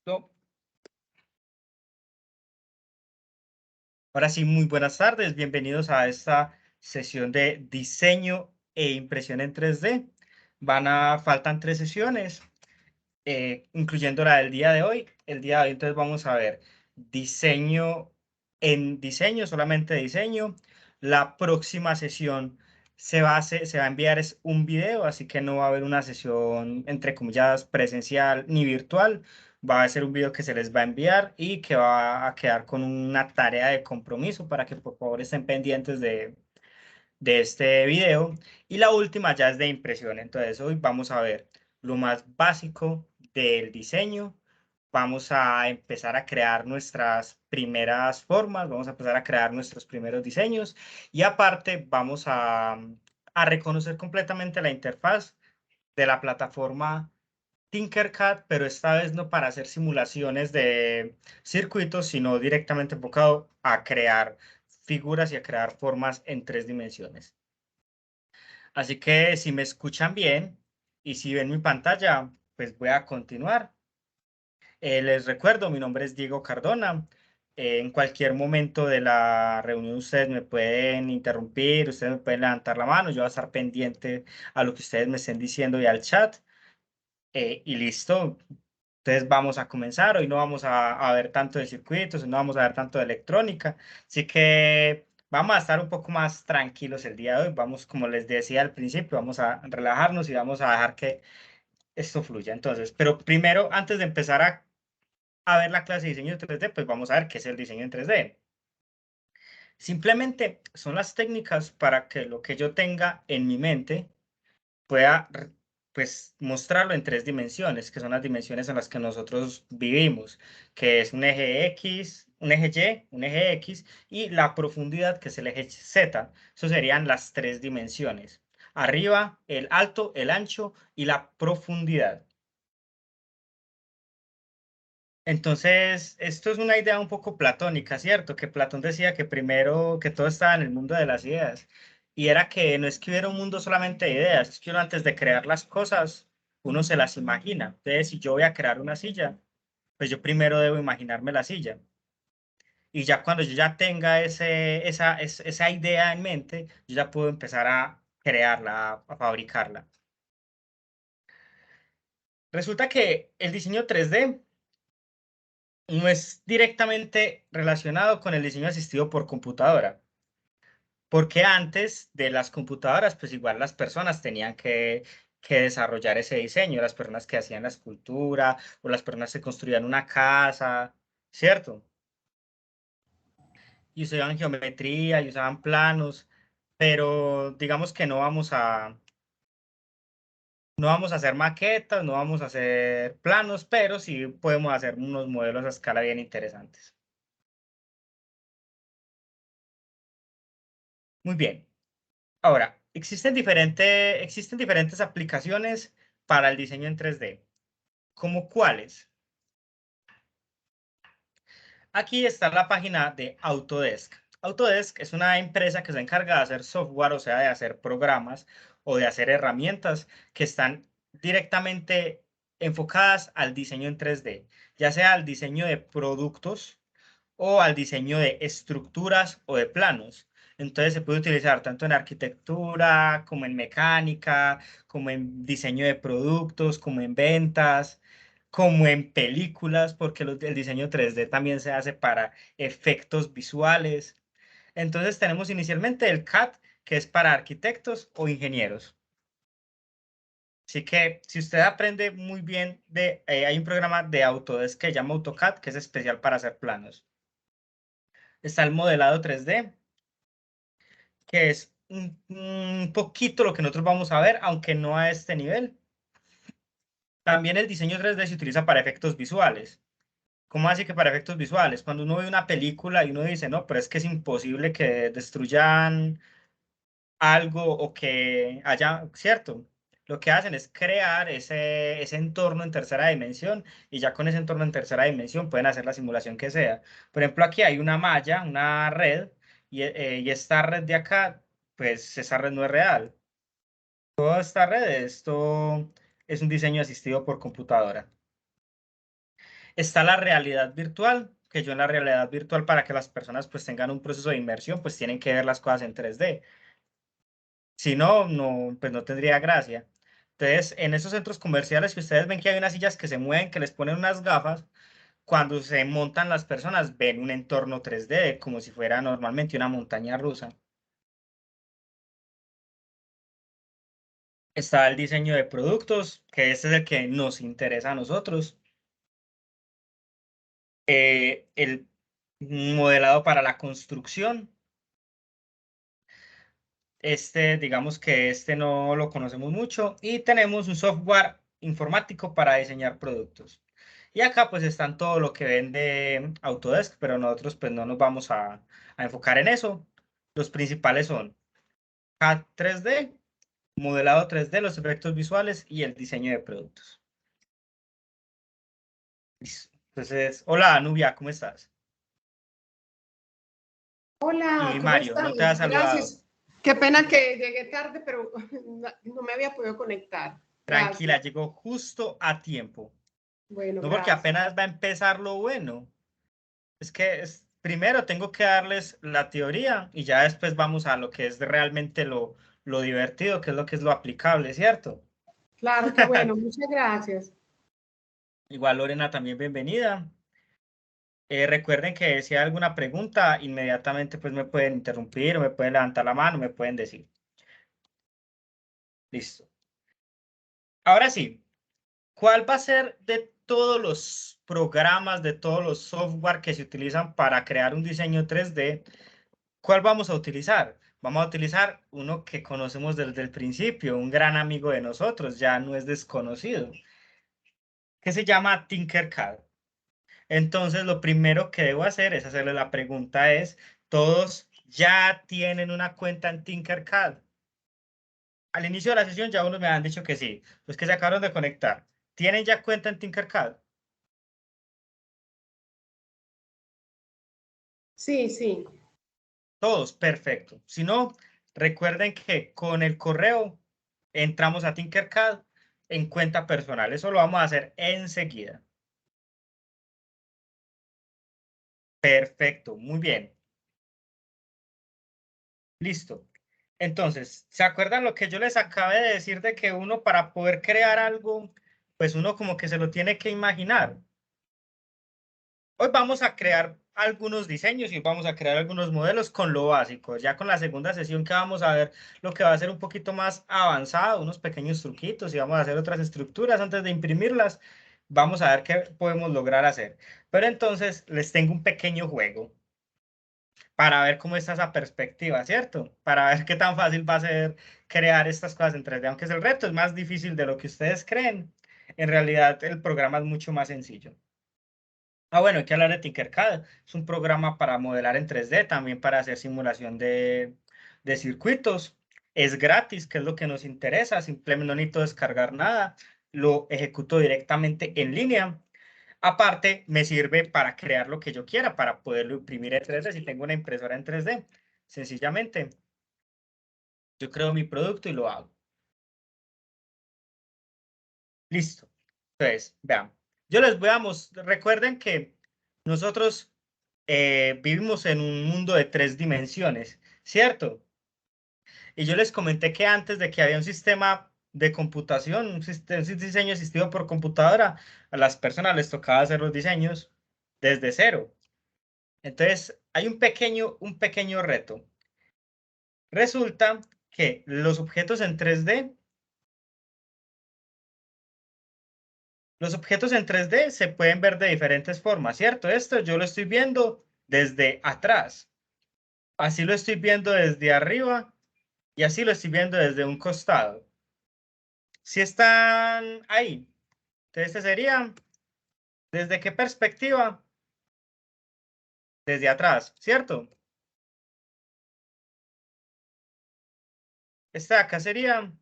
Listo. Ahora sí, muy buenas tardes. Bienvenidos a esta sesión de diseño e impresión en 3D. Faltan 3 sesiones, incluyendo la del día de hoy. El día de hoy, entonces, vamos a ver diseño en diseño, solamente diseño. La próxima sesión se va a enviar es un video, así que no va a haber una sesión, entre comillas, presencial ni virtual. Va a ser un video que se les va a enviar y que va a quedar con una tarea de compromiso para que por favor estén pendientes de este video. Y la última ya es de impresión. Entonces hoy vamos a ver lo más básico del diseño. Vamos a empezar a crear nuestras primeras formas, vamos a empezar a crear nuestros primeros diseños y aparte vamos a reconocer completamente la interfaz de la plataforma Tinkercad, pero esta vez no para hacer simulaciones de circuitos, sino directamente enfocado a crear figuras y a crear formas en 3 dimensiones. Así que si me escuchan bien y si ven mi pantalla, pues voy a continuar. Les recuerdo, mi nombre es Diego Cardona. En cualquier momento de la reunión ustedes me pueden interrumpir, ustedes me pueden levantar la mano, yo voy a estar pendiente a lo que ustedes me estén diciendo y al chat. Y listo. Entonces vamos a comenzar. Hoy no vamos a ver tanto de circuitos, no vamos a ver tanto de electrónica. Así que vamos a estar un poco más tranquilos el día de hoy. Vamos, como les decía al principio, vamos a relajarnos y vamos a dejar que esto fluya. Entonces, pero primero, antes de empezar a ver la clase de diseño 3D, pues vamos a ver qué es el diseño en 3D. Simplemente son las técnicas para que lo que yo tenga en mi mente pueda pues mostrarlo en 3 dimensiones, que son las dimensiones en las que nosotros vivimos, que es un eje X, un eje Y, un eje X y la profundidad, que es el eje Z. Eso serían las 3 dimensiones. Arriba, el alto, el ancho y la profundidad. Entonces, esto es una idea un poco platónica, ¿cierto? Que Platón decía que primero, que todo estaba en el mundo de las ideas. Y era que no es que hubiera un mundo solamente de ideas, es que uno antes de crear las cosas, uno se las imagina. Entonces, si yo voy a crear una silla, pues yo primero debo imaginarme la silla. Y ya cuando yo ya tenga esa idea en mente, yo ya puedo empezar a crearla, a fabricarla. Resulta que el diseño 3D no es directamente relacionado con el diseño asistido por computadora, porque antes de las computadoras, pues igual las personas tenían que desarrollar ese diseño, las personas que hacían la escultura o las personas que construían una casa, ¿cierto? Y usaban geometría y usaban planos, pero digamos que no vamos a hacer maquetas, no vamos a hacer planos, pero sí podemos hacer unos modelos a escala bien interesantes. Muy bien. Ahora, existen diferentes aplicaciones para el diseño en 3D. ¿Cómo cuáles? Aquí está la página de Autodesk. Autodesk es una empresa que se encarga de hacer software, o sea, de hacer programas o de hacer herramientas que están directamente enfocadas al diseño en 3D, ya sea al diseño de productos o al diseño de estructuras o de planos. Entonces se puede utilizar tanto en arquitectura como en mecánica, como en diseño de productos, como en ventas, como en películas, porque el diseño 3D también se hace para efectos visuales. Entonces tenemos inicialmente el CAD, que es para arquitectos o ingenieros. Así que si usted aprende muy bien hay un programa de Autodesk que se llama AutoCAD, que es especial para hacer planos. Está el modelado 3D, que es un poquito lo que nosotros vamos a ver, aunque no a este nivel. También el diseño 3D se utiliza para efectos visuales. ¿Cómo así que para efectos visuales? Cuando uno ve una película y uno dice, no, pero es que es imposible que destruyan algo o que haya, ¿cierto? Lo que hacen es crear ese entorno en tercera dimensión y ya con ese entorno en tercera dimensión pueden hacer la simulación que sea. Por ejemplo, aquí hay una malla, una red, y esta red de acá, pues esa red no es real. Toda esto es un diseño asistido por computadora. Está la realidad virtual, que yo en la realidad virtual, para que las personas pues tengan un proceso de inmersión, pues tienen que ver las cosas en 3D. Si no, pues no tendría gracia. Entonces, en esos centros comerciales, si ustedes ven que hay unas sillas que se mueven, que les ponen unas gafas, cuando se montan las personas, ven un entorno 3D, como si fuera normalmente una montaña rusa. Está el diseño de productos, que ese es el que nos interesa a nosotros. El modelado para la construcción. Digamos que no lo conocemos mucho. Y tenemos un software informático para diseñar productos. Y acá pues están todo lo que vende Autodesk, pero nosotros pues no nos vamos a enfocar en eso. Los principales son CAD 3D, modelado 3D, los efectos visuales y el diseño de productos. Listo. Entonces, hola Nubia, ¿cómo estás? Hola, Y ¿cómo Mario, están? no te has saludado. Gracias. Qué pena que llegué tarde, pero no me había podido conectar. Tranquila, Gracias. llegó justo a tiempo. Bueno, No porque gracias. apenas va a empezar lo bueno. Es que primero tengo que darles la teoría y ya después vamos a lo que es realmente lo divertido, que es lo aplicable, ¿cierto? Claro, qué bueno. Muchas gracias. Igual Lorena, también bienvenida. Recuerden que si hay alguna pregunta, inmediatamente pues me pueden interrumpir o me pueden levantar la mano, me pueden decir. Listo. Ahora sí, ¿cuál va a ser de todos los programas, de todos los software que se utilizan para crear un diseño 3D? ¿Cuál vamos a utilizar? Vamos a utilizar uno que conocemos desde el principio, un gran amigo de nosotros, ya no es desconocido, que se llama Tinkercad. Entonces, lo primero que debo hacer es hacerle la pregunta ¿todos ya tienen una cuenta en Tinkercad? Al inicio de la sesión ya unos me han dicho que sí, los que se acabaron de conectar. ¿Tienen ya cuenta en Tinkercad? Sí, sí. Todos, perfecto. Si no, recuerden que con el correo entramos a Tinkercad en cuenta personal. Eso lo vamos a hacer enseguida. Perfecto, muy bien. Listo. Entonces, ¿se acuerdan lo que yo les acabé de decir de que uno para poder crear algo, pues uno como que se lo tiene que imaginar? Hoy vamos a crear algunos diseños y vamos a crear algunos modelos con lo básico. Ya con la segunda sesión que vamos a ver lo que va a ser un poquito más avanzado, unos pequeños truquitos y vamos a hacer otras estructuras antes de imprimirlas. Vamos a ver qué podemos lograr hacer. Pero entonces les tengo un pequeño juego para ver cómo está esa perspectiva, ¿cierto? Para ver qué tan fácil va a ser crear estas cosas en 3D, aunque es el reto, es más difícil de lo que ustedes creen. En realidad el programa es mucho más sencillo. Bueno, hay que hablar de Tinkercad. Es un programa para modelar en 3D, también para hacer simulación de circuitos. Es gratis, que es lo que nos interesa. Simplemente no necesito descargar nada. Lo ejecuto directamente en línea. Aparte, me sirve para crear lo que yo quiera, para poderlo imprimir en 3D. Si tengo una impresora en 3D, sencillamente, yo creo mi producto y lo hago. Listo. Entonces, vean, yo les voy a mostrar, recuerden que nosotros vivimos en un mundo de 3 dimensiones, ¿cierto? Y yo les comenté que antes de que había un sistema de computación, un diseño asistido por computadora, a las personas les tocaba hacer los diseños desde cero. Entonces, hay un pequeño reto. Resulta que los objetos en 3D se pueden ver de diferentes formas, ¿cierto? Esto yo lo estoy viendo desde atrás. Así lo estoy viendo desde arriba y así lo estoy viendo desde un costado. Si están ahí, entonces este sería, ¿desde qué perspectiva? Desde atrás, ¿cierto? Este de acá sería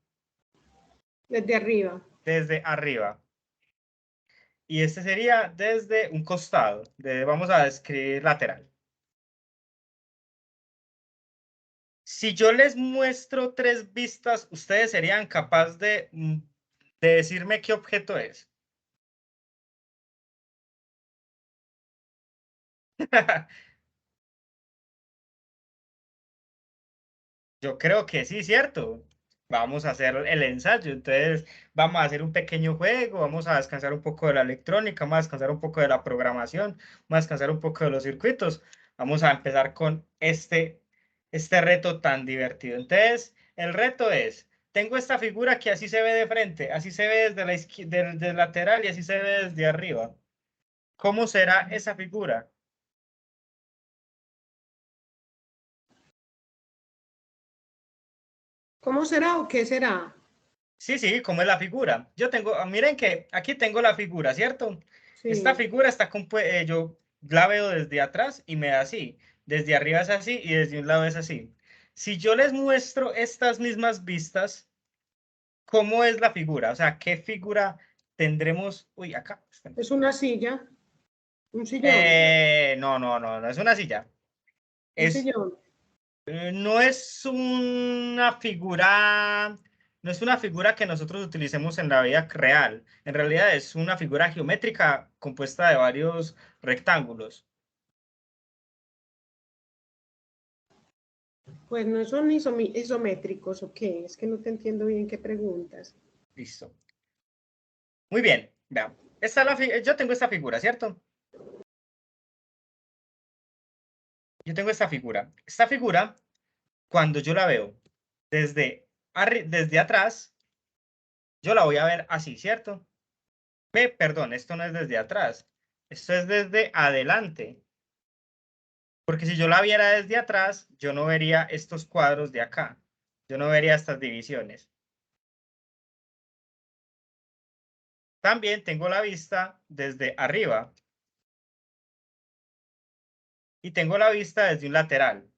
Desde arriba. desde arriba. Y este sería desde un costado. Vamos a describir lateral. Si yo les muestro 3 vistas, ustedes serían capaces de decirme qué objeto es. Yo creo que sí, ¿cierto? Vamos a hacer el ensayo. Entonces, vamos a hacer un pequeño juego, vamos a descansar un poco de la electrónica, vamos a descansar un poco de la programación, vamos a descansar un poco de los circuitos. Vamos a empezar con este reto tan divertido. Entonces, el reto es, tengo esta figura que así se ve de frente, así se ve desde del lateral y así se ve desde arriba. ¿Cómo será esa figura? ¿Cómo será o qué será? Sí, sí, ¿cómo es la figura? Yo tengo, miren que aquí tengo la figura, ¿cierto? Esta Sí. figura está compuesta, yo la veo desde atrás y me da así. Desde arriba es así y desde un lado es así. Si yo les muestro estas mismas vistas, ¿cómo es la figura? O sea, ¿qué figura tendremos? Uy, acá. Es una silla, un sillón, No, no, no, no es una silla. un Es sillón. No es una figura, no es una figura que nosotros utilicemos en la vida real. En realidad es una figura geométrica compuesta de varios rectángulos. Pues no son isométricos, ¿o qué? Es que no te entiendo bien qué preguntas. Listo. Muy bien. Vean. Esta es yo tengo esta figura, ¿cierto? Yo tengo esta figura. Esta figura, cuando yo la veo desde atrás, yo la voy a ver así, ¿cierto? Perdón, esto no es desde atrás. Esto es desde adelante. Porque si yo la viera desde atrás, yo no vería estos cuadros de acá. Yo no vería estas divisiones. También tengo la vista desde arriba y tengo la vista desde un lateral.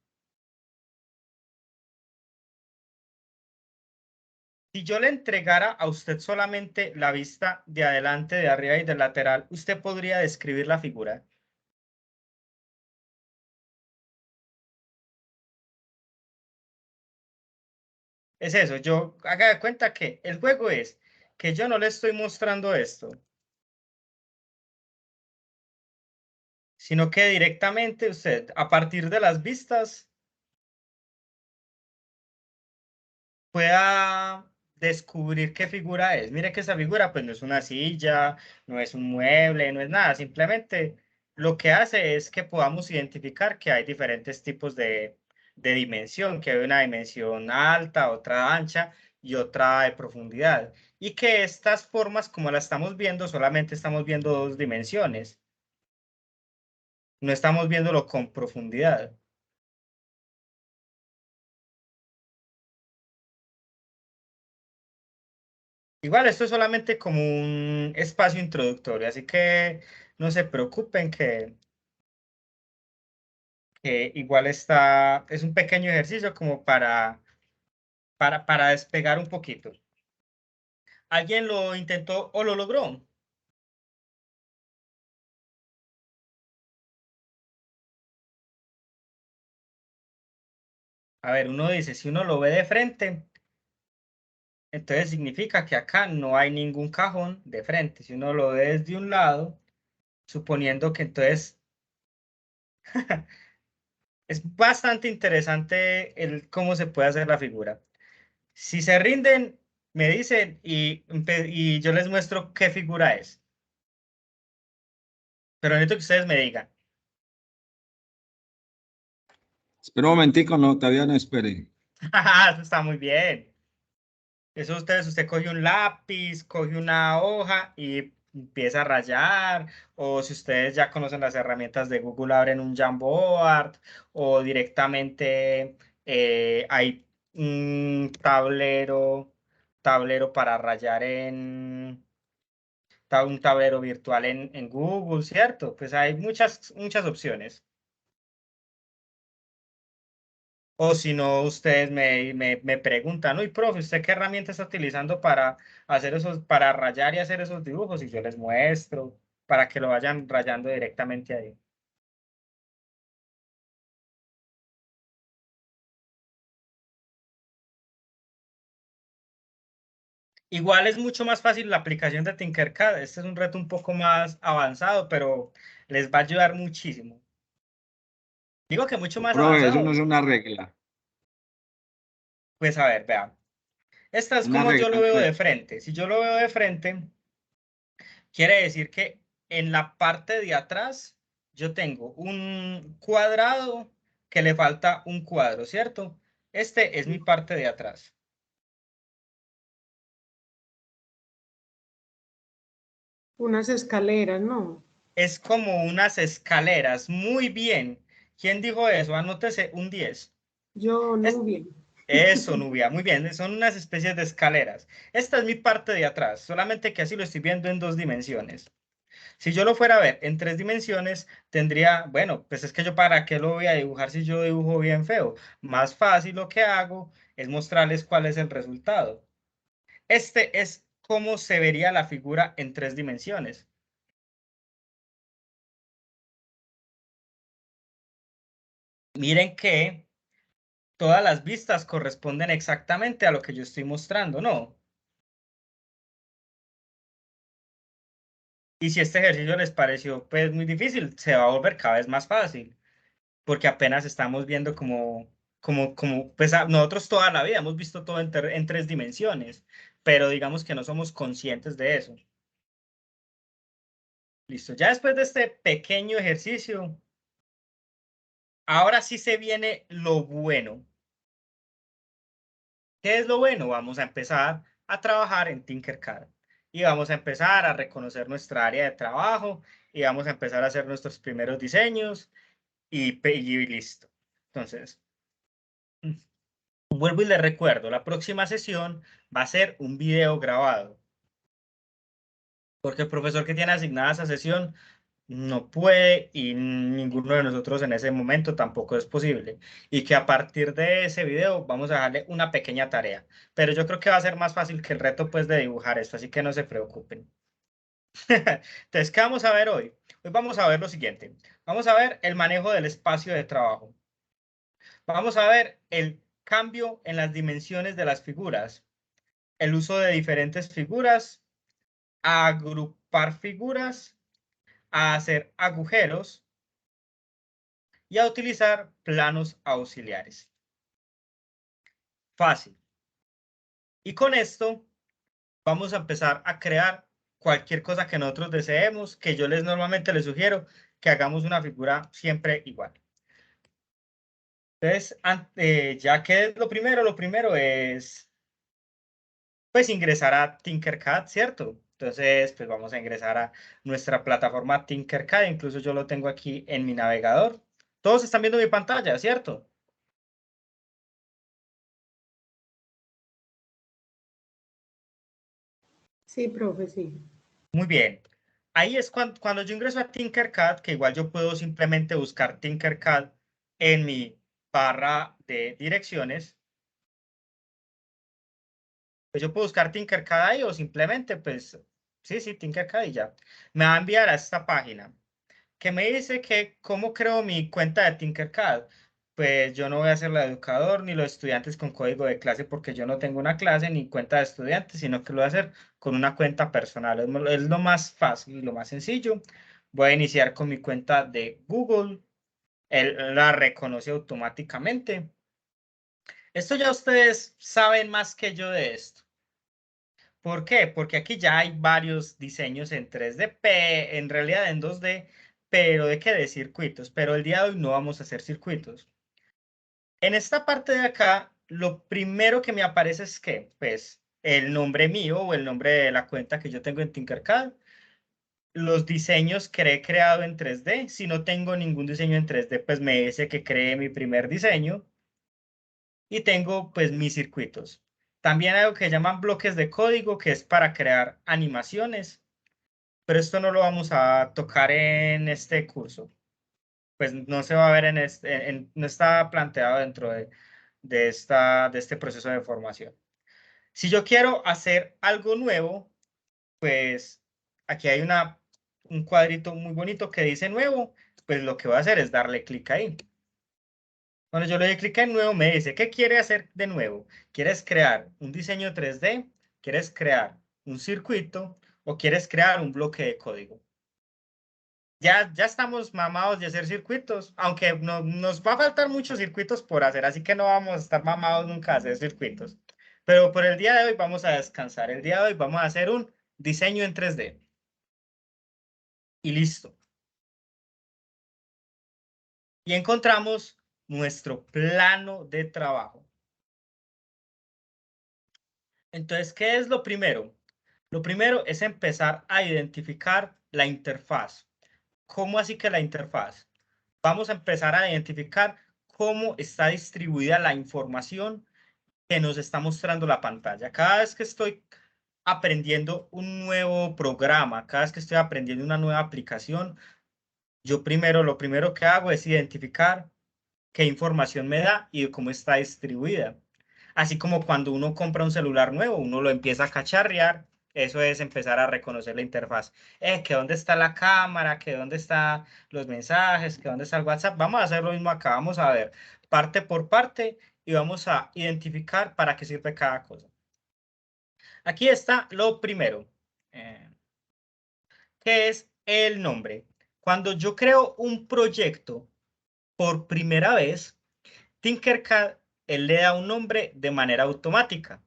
Si yo le entregara a usted solamente la vista de adelante, de arriba y del lateral, usted podría describir la figura. Es eso, yo haga de cuenta que el juego es que yo no le estoy mostrando esto, sino que directamente usted, a partir de las vistas, pueda descubrir qué figura es. Mire que esa figura pues no es una silla, no es un mueble, no es nada, simplemente lo que hace es que podamos identificar que hay diferentes tipos de dimensión, que hay una dimensión alta, otra ancha y otra de profundidad. Y que estas formas, como las estamos viendo, solamente estamos viendo dos dimensiones, no estamos viéndolo con profundidad. Igual, esto es solamente como un espacio introductorio, así que no se preocupen que igual es un pequeño ejercicio como para despegar un poquito. ¿Alguien lo intentó o lo logró? A ver, uno dice, si uno lo ve de frente, entonces significa que acá no hay ningún cajón de frente. Si uno lo ve desde un lado, suponiendo que entonces es bastante interesante el cómo se puede hacer la figura. Si se rinden, me dicen y yo les muestro qué figura es. Pero necesito que ustedes me digan. Espera un momentico, no, todavía no espere. Eso está muy bien. Eso usted coge un lápiz, coge una hoja y empieza a rayar. O si ustedes ya conocen las herramientas de Google, abren un Jamboard o directamente hay un tablero para rayar un tablero virtual en Google, ¿cierto? Pues hay muchas opciones. O si no, ustedes me preguntan, uy, profe, ¿usted qué herramienta está utilizando para hacer para rayar y hacer esos dibujos? Y yo les muestro para que lo vayan rayando directamente ahí. Igual es mucho más fácil la aplicación de Tinkercad. Este es un reto un poco más avanzado, pero les va a ayudar muchísimo. Digo que mucho más Profe, eso no avanzado. es una regla. Pues a ver, vean. Esta es Una como yo regla, lo veo de pues. frente. Si yo lo veo de frente, quiere decir que en la parte de atrás yo tengo un cuadrado que le falta un cuadro, ¿cierto? Este es mi parte de atrás. Unas escaleras, ¿no? Es como unas escaleras. Muy bien. ¿Quién dijo eso? Anótese un 10. Yo, Es, Nubia. eso, Nubia. Muy bien. Son unas especies de escaleras. Esta es mi parte de atrás, solamente que así lo estoy viendo en 2 dimensiones. Si yo lo fuera a ver en 3 dimensiones, tendría, bueno, pues es que yo para qué lo voy a dibujar si yo dibujo bien feo. Más fácil lo que hago es mostrarles cuál es el resultado. Este es cómo se vería la figura en 3 dimensiones. Miren que todas las vistas corresponden exactamente a lo que yo estoy mostrando, ¿no? Y si este ejercicio les pareció pues muy difícil, se va a volver cada vez más fácil, porque apenas estamos viendo pues nosotros toda la vida hemos visto todo en 3 dimensiones, pero digamos que no somos conscientes de eso. Listo, ya después de este pequeño ejercicio, ahora sí se viene lo bueno. ¿Qué es lo bueno? Vamos a empezar a trabajar en Tinkercad y vamos a empezar a reconocer nuestra área de trabajo y vamos a empezar a hacer nuestros primeros diseños y listo. Entonces, vuelvo y les recuerdo, la próxima sesión va a ser un video grabado, porque el profesor que tiene asignada esa sesión no puede y ninguno de nosotros en ese momento tampoco es posible. Y que a partir de ese video vamos a darle una pequeña tarea. Pero yo creo que va a ser más fácil que el reto pues de dibujar esto, así que no se preocupen. Entonces, ¿qué vamos a ver hoy? Hoy vamos a ver lo siguiente. Vamos a ver el manejo del espacio de trabajo. Vamos a ver el cambio en las dimensiones de las figuras, el uso de diferentes figuras, a agrupar figuras, a hacer agujeros y a utilizar planos auxiliares. Fácil. Y con esto vamos a empezar a crear cualquier cosa que nosotros deseemos, que yo normalmente les sugiero que hagamos una figura siempre igual. Entonces, ya que es lo primero es pues ingresar a Tinkercad, ¿cierto? Entonces, pues vamos a ingresar a nuestra plataforma Tinkercad, incluso yo lo tengo aquí en mi navegador. Todos están viendo mi pantalla, ¿cierto? Sí, profe, sí. Muy bien. Ahí es cuando yo ingreso a Tinkercad, que igual yo puedo simplemente buscar Tinkercad en mi barra de direcciones. Pues yo puedo buscar Tinkercad ahí o simplemente, pues, sí, Tinkercad y ya. Me va a enviar a esta página que me dice que cómo creo mi cuenta de Tinkercad. Pues yo no voy a ser la educador ni los estudiantes con código de clase porque yo no tengo una clase ni cuenta de estudiante, sino que lo voy a hacer con una cuenta personal. Es lo más fácil y lo más sencillo. Voy a iniciar con mi cuenta de Google. Él la reconoce automáticamente. Esto ya ustedes saben más que yo de esto. ¿Por qué? Porque aquí ya hay varios diseños en 3D, en realidad en 2D, pero ¿de qué? De circuitos. Pero el día de hoy no vamos a hacer circuitos. En esta parte de acá, lo primero que me aparece es que, pues, el nombre mío o el nombre de la cuenta que yo tengo en Tinkercad, los diseños que he creado en 3D. Si no tengo ningún diseño en 3D, pues me dice que creé mi primer diseño y tengo, pues, mis circuitos. También hay algo que llaman bloques de código, que es para crear animaciones, pero esto no lo vamos a tocar en este curso. Pues no se va a ver no está planteado dentro de este proceso de formación. Si yo quiero hacer algo nuevo, pues aquí hay un cuadrito muy bonito que dice nuevo, pues lo que voy a hacer es darle clic ahí. Cuando yo le doy clic en nuevo, me dice, ¿qué quiere hacer de nuevo? ¿Quieres crear un diseño 3D? ¿Quieres crear un circuito? ¿O quieres crear un bloque de código? Ya estamos mamados de hacer circuitos, aunque nos va a faltar muchos circuitos por hacer, así que no vamos a estar mamados nunca de hacer circuitos. Pero por el día de hoy vamos a descansar. El día de hoy vamos a hacer un diseño en 3D. Y listo. Y encontramos nuestro plano de trabajo. Entonces, ¿qué es lo primero? Lo primero es empezar a identificar la interfaz. ¿Cómo así que la interfaz? Vamos a empezar a identificar cómo está distribuida la información que nos está mostrando la pantalla. Cada vez que estoy aprendiendo un nuevo programa, cada vez que estoy aprendiendo una nueva aplicación, yo lo primero que hago es identificar qué información me da y cómo está distribuida. Así como cuando uno compra un celular nuevo, uno lo empieza a cacharrear, eso es empezar a reconocer la interfaz. Que dónde está la cámara, que dónde están los mensajes, que dónde está el WhatsApp. Vamos a hacer lo mismo acá, vamos a ver parte por parte y vamos a identificar para qué sirve cada cosa. Aquí está lo primero, que es el nombre. Cuando yo creo un proyecto por primera vez, Tinkercad, él le da un nombre de manera automática.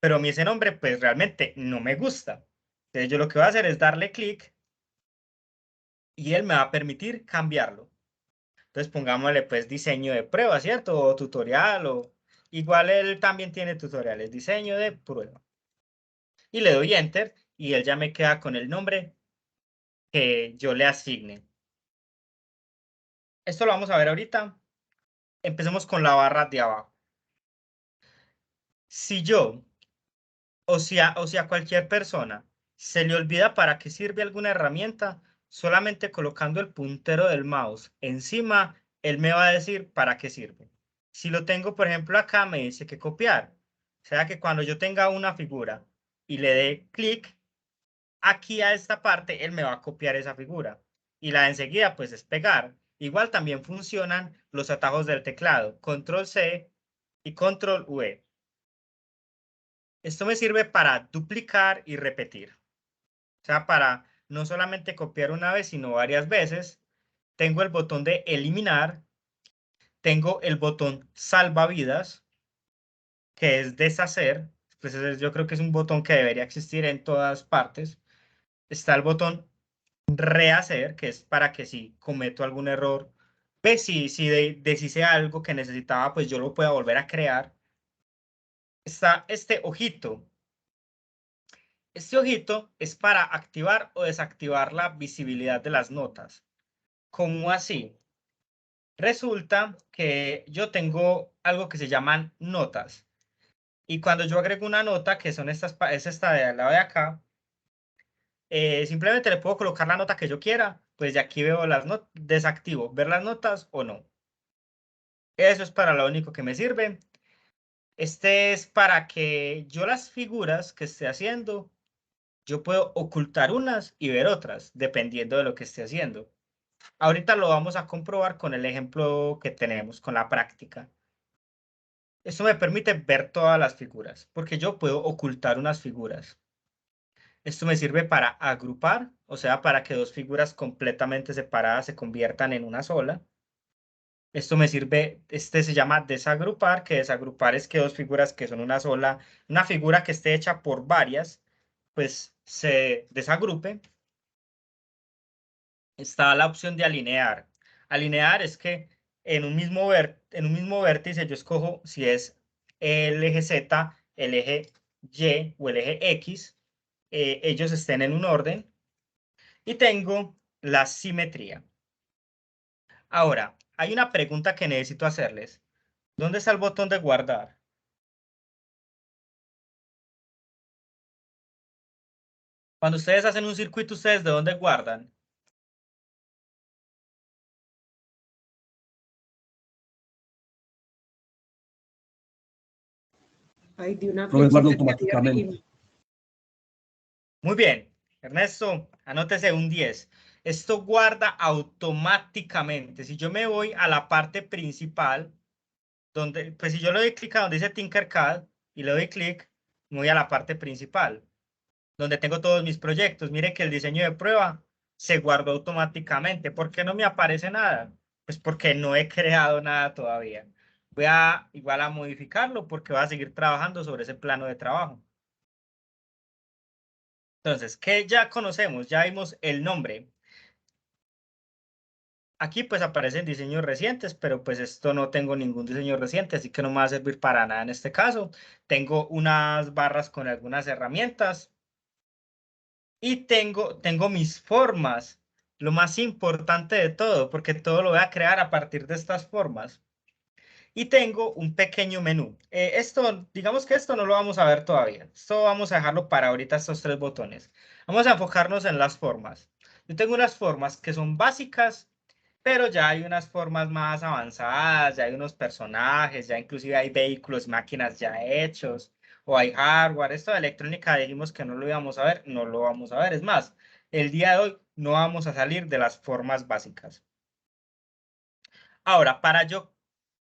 Pero a mí ese nombre pues realmente no me gusta. Entonces yo lo que voy a hacer es darle clic y él me va a permitir cambiarlo. Entonces pongámosle pues diseño de prueba, ¿cierto? O tutorial o... Igual él también tiene tutoriales, diseño de prueba. Y le doy enter y él ya me queda con el nombre que yo le asigne. Esto lo vamos a ver ahorita. Empecemos con la barra de abajo. Si yo o si a cualquier persona se le olvida para qué sirve alguna herramienta, solamente colocando el puntero del mouse encima, él me va a decir para qué sirve. Si lo tengo, por ejemplo, acá, me dice que copiar. O sea que cuando yo tenga una figura y le dé clic aquí a esta parte, él me va a copiar esa figura. Y la de enseguida, pues es pegar. Igual también funcionan los atajos del teclado, control C y control V. Esto me sirve para duplicar y repetir. O sea, para no solamente copiar una vez, sino varias veces. Tengo el botón de eliminar. Tengo el botón salvavidas, que es deshacer. Pues yo creo que es un botón que debería existir en todas partes. Está el botón rehacer, que es para que si cometo algún error, pues si deshice algo que necesitaba, pues yo lo pueda volver a crear. Está este ojito. Este ojito es para activar o desactivar la visibilidad de las notas. ¿Cómo así? Resulta que yo tengo algo que se llaman notas. Y cuando yo agrego una nota, que son es esta de al lado de acá, simplemente le puedo colocar la nota que yo quiera. Pues de aquí veo las notas, desactivo, ver las notas o no. Eso es para lo único que me sirve. Este es para que yo las figuras que esté haciendo, yo puedo ocultar unas y ver otras, dependiendo de lo que esté haciendo. Ahorita lo vamos a comprobar con el ejemplo que tenemos, con la práctica. Esto me permite ver todas las figuras, porque yo puedo ocultar unas figuras. Esto me sirve para agrupar, o sea, para que dos figuras completamente separadas se conviertan en una sola. Esto me sirve, este se llama desagrupar, que desagrupar es que dos figuras que son una sola, una figura que esté hecha por varias, pues se desagrupe. Está la opción de alinear. Alinear es que en un mismo vértice yo escojo si es el eje Z, el eje Y o el eje X, ellos estén en un orden. Y tengo la simetría. Ahora, hay una pregunta que necesito hacerles. ¿Dónde está el botón de guardar? Cuando ustedes hacen un circuito, ¿ustedes de dónde guardan? Ay, de una Lo guardo flechita que había automáticamente. arriba. Muy bien, Ernesto, anótese un 10. Esto guarda automáticamente. Si yo me voy a la parte principal, donde, pues si yo le doy clic a donde dice Tinkercad y le doy clic, me voy a la parte principal, donde tengo todos mis proyectos. Mire que el diseño de prueba se guardó automáticamente. ¿Por qué no me aparece nada? Pues porque no he creado nada todavía. Voy a igual a modificarlo porque voy a seguir trabajando sobre ese plano de trabajo. Entonces, ¿qué ya conocemos? Ya vimos el nombre. Aquí pues aparecen diseños recientes, pero pues esto no tengo ningún diseño reciente, así que no me va a servir para nada en este caso. Tengo unas barras con algunas herramientas y tengo mis formas, lo más importante de todo, porque todo lo voy a crear a partir de estas formas. Y tengo un pequeño menú. Esto, digamos que esto no lo vamos a ver todavía. Esto vamos a dejarlo para ahorita, estos tres botones. Vamos a enfocarnos en las formas. Yo tengo unas formas que son básicas, pero ya hay unas formas más avanzadas, ya hay unos personajes, ya inclusive hay vehículos, máquinas ya hechos, o hay hardware. Esto de electrónica dijimos que no lo íbamos a ver, no lo vamos a ver. Es más, el día de hoy no vamos a salir de las formas básicas. Ahora, para yo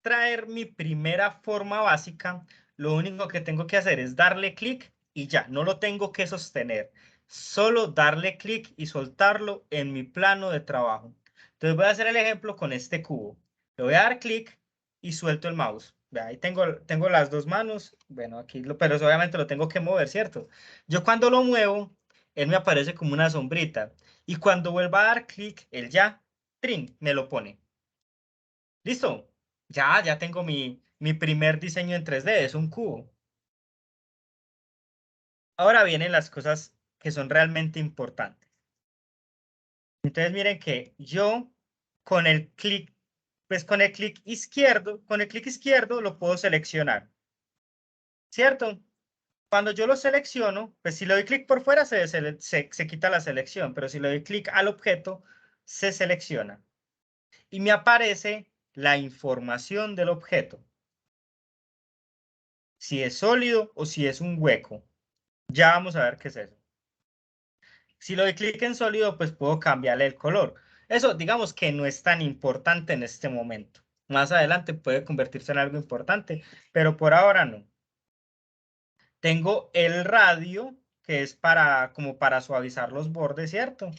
traer mi primera forma básica, lo único que tengo que hacer es darle clic y ya, no lo tengo que sostener. Solo darle clic y soltarlo en mi plano de trabajo. Entonces voy a hacer el ejemplo con este cubo. Le voy a dar clic y suelto el mouse. Vea, ahí tengo las dos manos. Bueno, aquí, pero obviamente lo tengo que mover, ¿cierto? Yo cuando lo muevo, él me aparece como una sombrita. Y cuando vuelva a dar clic, él ya, trin, me lo pone. ¿Listo? Ya tengo mi primer diseño en 3D, es un cubo. Ahora vienen las cosas que son realmente importantes. Entonces miren que yo con el clic, pues con el clic izquierdo lo puedo seleccionar, ¿cierto? Cuando yo lo selecciono, pues si le doy clic por fuera se quita la selección, pero si le doy clic al objeto, se selecciona. Y me aparece la información del objeto. Si es sólido o si es un hueco. Ya vamos a ver qué es eso. Si le doy clic en sólido, pues puedo cambiarle el color. Eso, digamos que no es tan importante en este momento. Más adelante puede convertirse en algo importante, pero por ahora no. Tengo el radio, que es como para suavizar los bordes, ¿cierto?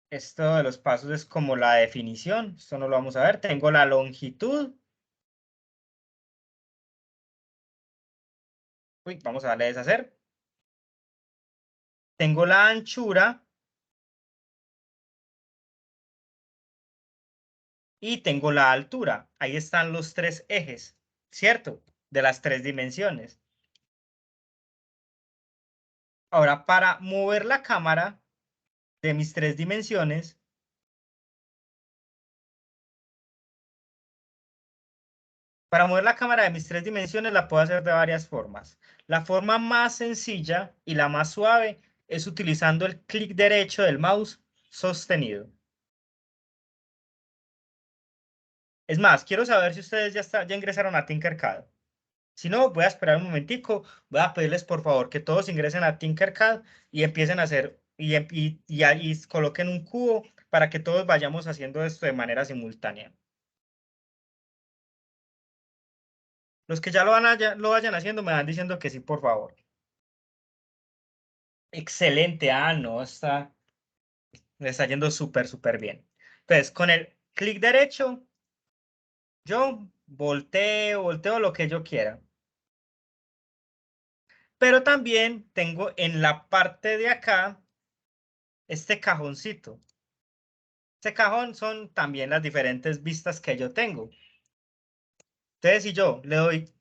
Esto de los pasos es como la definición. Esto no lo vamos a ver. Tengo la longitud. Uy, vamos a darle a deshacer. Tengo la anchura. Y tengo la altura. Ahí están los tres ejes, ¿cierto? De las tres dimensiones. Ahora, para mover la cámara de mis tres dimensiones, la puedo hacer de varias formas. La forma más sencilla y la más suave es utilizando el clic derecho del mouse sostenido. Es más, quiero saber si ustedes ya ingresaron a Tinkercad. Si no, voy a esperar un momentico. Voy a pedirles por favor que todos ingresen a Tinkercad y empiecen a hacer y ahí coloquen un cubo para que todos vayamos haciendo esto de manera simultánea. Los que ya lo vayan haciendo me van diciendo que sí, por favor. Excelente. Ah, no, me está yendo súper bien. Entonces, con el clic derecho, yo volteo lo que yo quiera. Pero también tengo en la parte de acá este cajoncito. Este cajón son también las diferentes vistas que yo tengo. Entonces,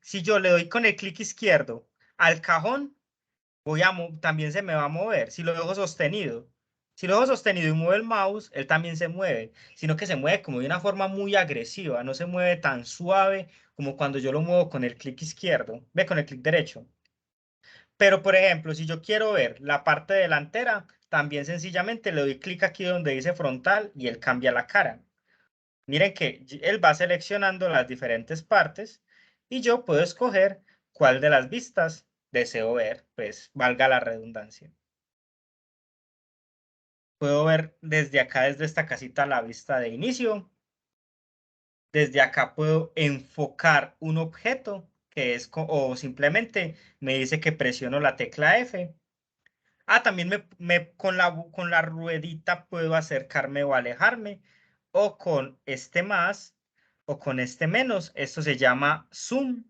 si yo le doy con el clic izquierdo al cajón, también se me va a mover. Si lo dejo sostenido. Si lo dejo sostenido y muevo el mouse, él también se mueve, sino que se mueve como de una forma muy agresiva, no se mueve tan suave como cuando yo lo muevo con el clic izquierdo, ve con el clic derecho. Pero, por ejemplo, si yo quiero ver la parte delantera, también sencillamente le doy clic aquí donde dice frontal y él cambia la cara. Miren que él va seleccionando las diferentes partes y yo puedo escoger cuál de las vistas deseo ver, pues valga la redundancia. Puedo ver desde acá, desde esta casita, la vista de inicio. Desde acá puedo enfocar un objeto, que es, o simplemente me dice que presiono la tecla F. Ah, también con la ruedita puedo acercarme o alejarme, o con este más, o con este menos. Esto se llama zoom,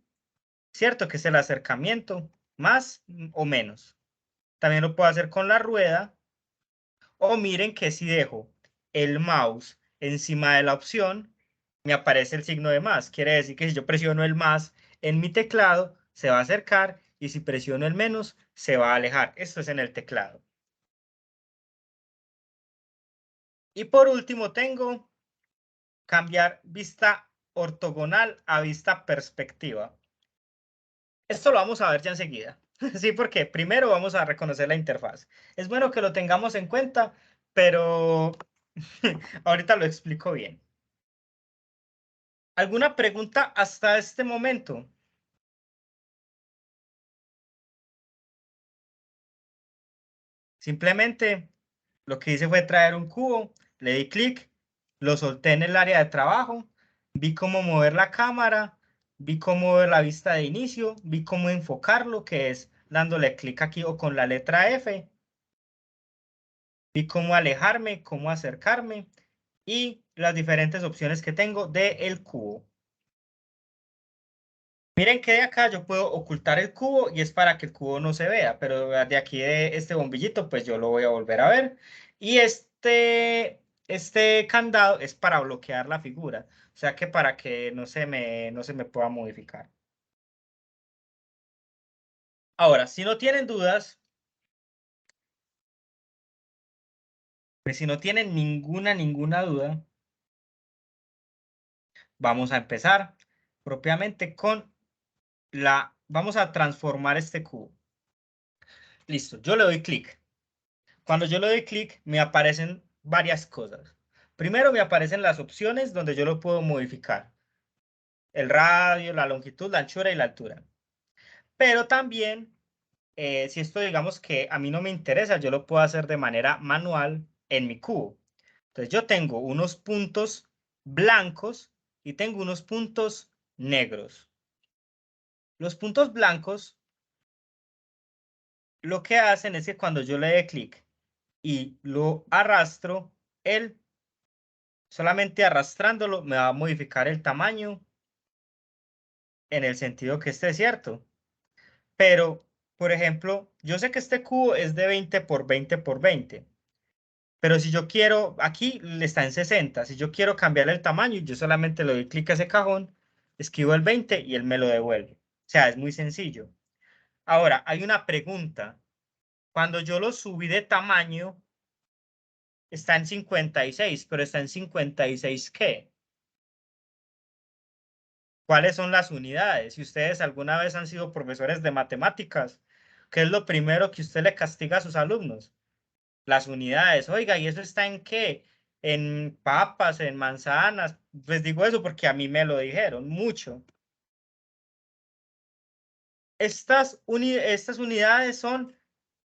¿cierto? Que es el acercamiento, más o menos. También lo puedo hacer con la rueda, o miren que si dejo el mouse encima de la opción, me aparece el signo de más. Quiere decir que si yo presiono el más en mi teclado, se va a acercar, y si presiono el menos, se va a alejar. Esto es en el teclado. Y por último tengo cambiar vista ortogonal a vista perspectiva. Esto lo vamos a ver ya enseguida. Sí, porque primero vamos a reconocer la interfaz. Es bueno que lo tengamos en cuenta, pero ahorita lo explico bien. ¿Alguna pregunta hasta este momento? Simplemente lo que hice fue traer un cubo, le di clic, lo solté en el área de trabajo, vi cómo mover la cámara, vi cómo ver la vista de inicio, vi cómo enfocarlo, que es dándole clic aquí o con la letra F, vi cómo alejarme, cómo acercarme y las diferentes opciones que tengo del cubo. Miren que de acá yo puedo ocultar el cubo y es para que el cubo no se vea, pero de aquí de este bombillito pues yo lo voy a volver a ver. Y este candado es para bloquear la figura, o sea que para que no se me pueda modificar. Ahora, si no tienen dudas, pues si no tienen ninguna duda, vamos a empezar propiamente con vamos a transformar este cubo. Listo, yo le doy clic. Cuando yo le doy clic, me aparecen varias cosas. Primero me aparecen las opciones donde yo lo puedo modificar. El radio, la longitud, la anchura y la altura. Pero también, si esto digamos que a mí no me interesa, yo lo puedo hacer de manera manual en mi cubo. Entonces yo tengo unos puntos blancos y tengo unos puntos negros. Los puntos blancos lo que hacen es que cuando yo le dé clic y lo arrastro, él solamente arrastrándolo me va a modificar el tamaño en el sentido que esté cierto. Pero, por ejemplo, yo sé que este cubo es de 20 por 20 por 20. Pero si yo quiero, aquí le está en 60. Si yo quiero cambiarle el tamaño, yo solamente le doy clic a ese cajón, escribo el 20 y él me lo devuelve. O sea, es muy sencillo. Ahora, hay una pregunta. Cuando yo lo subí de tamaño, está en 56, pero está en 56 ¿qué? ¿Cuáles son las unidades? Si ustedes alguna vez han sido profesores de matemáticas, ¿qué es lo primero que usted le castiga a sus alumnos? Las unidades. Oiga, ¿y eso está en qué? En papas, en manzanas. Pues digo eso porque a mí me lo dijeron mucho. Estas unidades son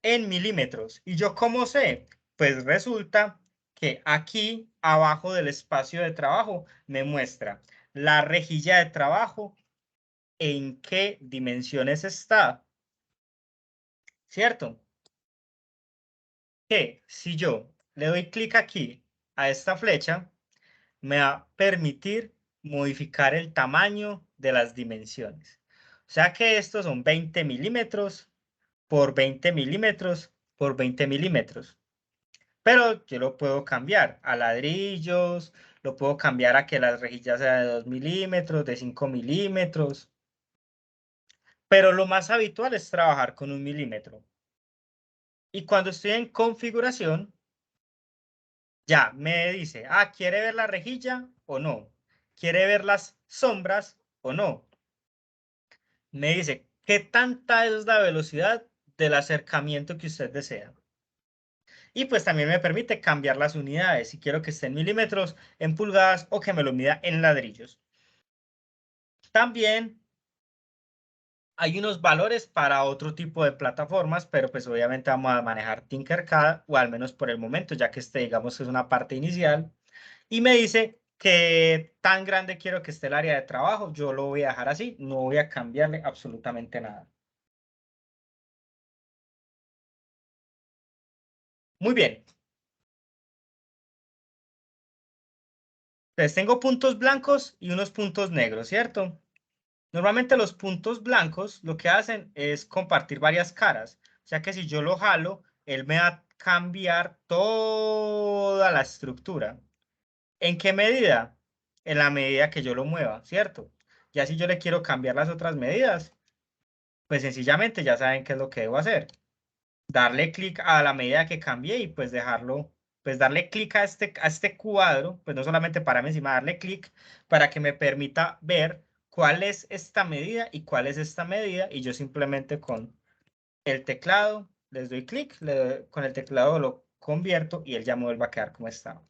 en milímetros. ¿Y yo cómo sé? Pues resulta que aquí abajo del espacio de trabajo me muestra la rejilla de trabajo, en qué dimensiones está, ¿cierto? Que si yo le doy clic aquí a esta flecha, me va a permitir modificar el tamaño de las dimensiones. O sea que estos son 20 milímetros por 20 milímetros por 20 milímetros. Pero yo lo puedo cambiar a ladrillos, lo puedo cambiar a que la rejilla sea de 2 milímetros, de 5 milímetros. Pero lo más habitual es trabajar con 1 milímetro. Y cuando estoy en configuración, ya me dice, ¿quiere ver la rejilla o no? ¿Quiere ver las sombras o no? Me dice, ¿qué tanta es la velocidad del acercamiento que usted desea? Y pues también me permite cambiar las unidades, si quiero que esté en milímetros, en pulgadas o que me lo mida en ladrillos. También hay unos valores para otro tipo de plataformas, pero pues obviamente vamos a manejar Tinkercad, o al menos por el momento, ya que este digamos es una parte inicial. Y me dice qué tan grande quiero que esté el área de trabajo. Yo lo voy a dejar así, no voy a cambiarle absolutamente nada. Muy bien. Entonces tengo puntos blancos y unos puntos negros, ¿cierto? Normalmente los puntos blancos lo que hacen es compartir varias caras. O sea que si yo lo jalo, él me va a cambiar toda la estructura. ¿En qué medida? En la medida que yo lo mueva, ¿cierto? Ya si yo le quiero cambiar las otras medidas, pues sencillamente ya saben qué es lo que debo hacer. Darle clic a la medida que cambie y pues dejarlo, pues darle clic a este cuadro, pues no solamente pararme encima, darle clic para que me permita ver cuál es esta medida y cuál es esta medida y yo simplemente con el teclado les doy clic, con el teclado lo convierto y él ya me vuelve a quedar como estaba.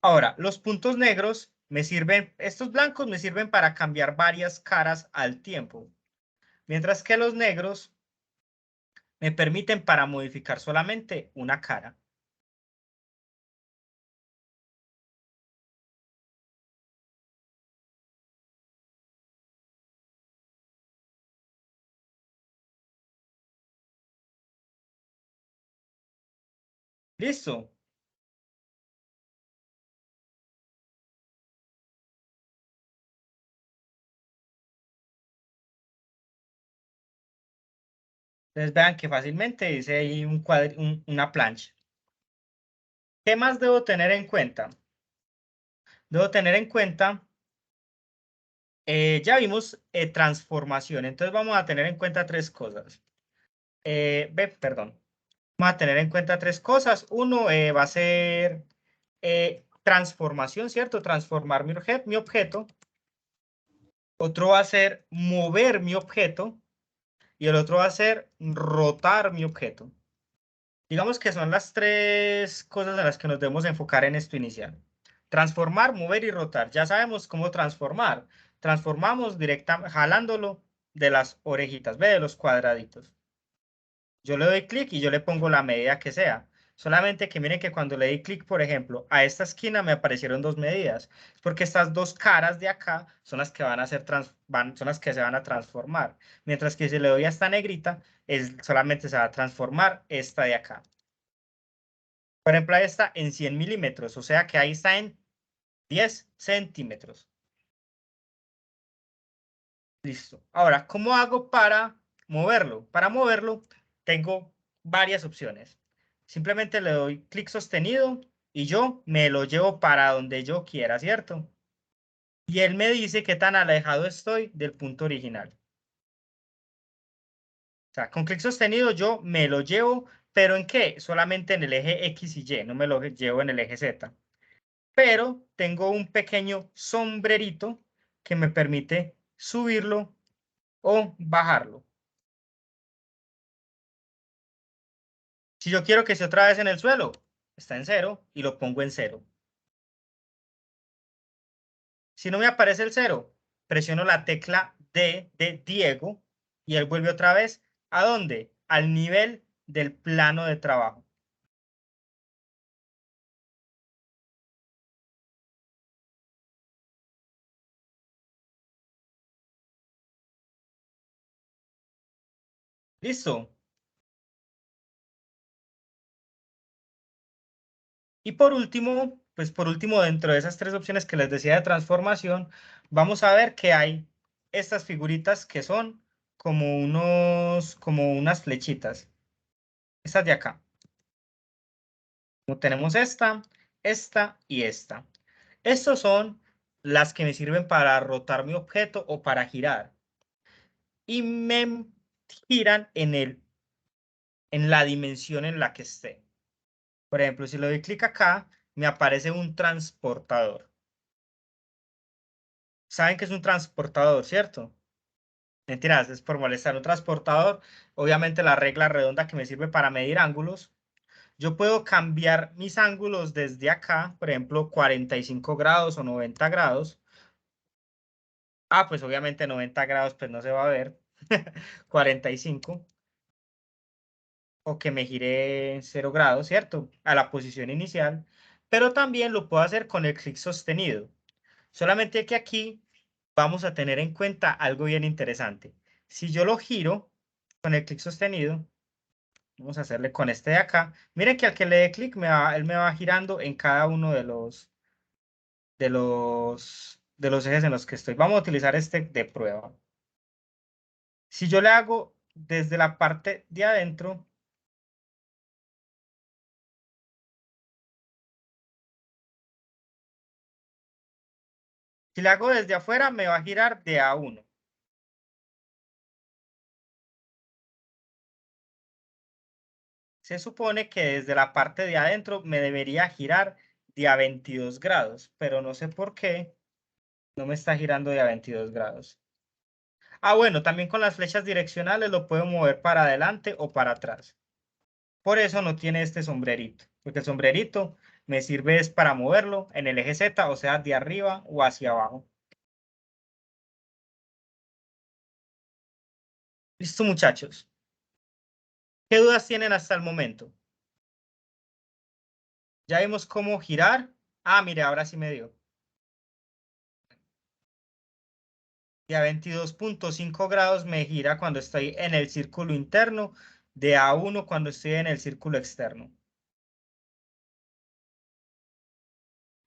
Ahora, los puntos negros me sirven, estos blancos me sirven para cambiar varias caras al tiempo, mientras que los negros me permiten para modificar solamente una cara. ¿Listo? Entonces vean que fácilmente hice ahí una plancha. ¿Qué más debo tener en cuenta? Debo tener en cuenta, ya vimos transformación, entonces vamos a tener en cuenta tres cosas. Perdón. Vamos a tener en cuenta tres cosas. Uno va a ser transformación, ¿cierto? Transformar mi objeto. Otro va a ser mover mi objeto. Y el otro va a ser rotar mi objeto. Digamos que son las tres cosas en las que nos debemos enfocar en esto inicial. Transformar, mover y rotar. Ya sabemos cómo transformar. Transformamos jalándolo de las orejitas, ve, de los cuadraditos. Yo le doy clic y yo le pongo la medida que sea. Solamente que miren que cuando le di clic, por ejemplo, a esta esquina me aparecieron dos medidas. Es porque estas dos caras de acá son las que van a ser son las que se van a transformar. Mientras que si le doy a esta negrita, solamente se va a transformar esta de acá. Por ejemplo, ahí está en 100 milímetros, o sea que ahí está en 10 centímetros. Listo. Ahora, ¿cómo hago para moverlo? Para moverlo, tengo varias opciones. Simplemente le doy clic sostenido y yo me lo llevo para donde yo quiera, ¿cierto? Y él me dice qué tan alejado estoy del punto original. O sea, con clic sostenido yo me lo llevo, ¿pero en qué? Solamente en el eje X y Y, no me lo llevo en el eje Z. Pero tengo un pequeño sombrerito que me permite subirlo o bajarlo. Si yo quiero que esté otra vez en el suelo, está en 0 y lo pongo en 0. Si no me aparece el 0, presiono la tecla D de Diego y él vuelve otra vez. ¿A dónde? Al nivel del plano de trabajo. ¿Listo? Y por último, pues por último, dentro de esas tres opciones que les decía de transformación, vamos a ver que hay estas figuritas que son como unas flechitas. Estas de acá. Como tenemos esta y esta. Estos son las que me sirven para rotar mi objeto o para girar. Y me giran en la dimensión en la que esté. Por ejemplo, si le doy clic acá, me aparece un transportador. ¿Saben qué es un transportador, cierto? Mentiras, es por molestar. Un transportador, obviamente la regla redonda que me sirve para medir ángulos. Yo puedo cambiar mis ángulos desde acá, por ejemplo, 45 grados o 90 grados. Ah, pues obviamente 90 grados pues no se va a ver. 45. O que me gire 0 grados, ¿cierto? A la posición inicial. pero también lo puedo hacer con el clic sostenido. Solamente que aquí vamos a tener en cuenta algo bien interesante. Si yo lo giro con el clic sostenido, vamos a hacerle con este de acá. Miren que al que le dé clic, él me va girando en cada uno de los ejes en los que estoy. Vamos a utilizar este de prueba. Si yo le hago desde la parte de adentro, si le hago desde afuera, me va a girar de A1. Se supone que desde la parte de adentro me debería girar de a 22 grados, pero no sé por qué no me está girando de a 22 grados. Ah, bueno, también con las flechas direccionales lo puedo mover para adelante o para atrás. Por eso no tiene este sombrerito, porque el sombrerito me sirve es para moverlo en el eje Z, o sea, de arriba o hacia abajo. Listo, muchachos. ¿Qué dudas tienen hasta el momento? Ya vimos cómo girar. Ah, mire, ahora sí me dio. Y a 22.5 grados me gira cuando estoy en el círculo interno, de A1 cuando estoy en el círculo externo.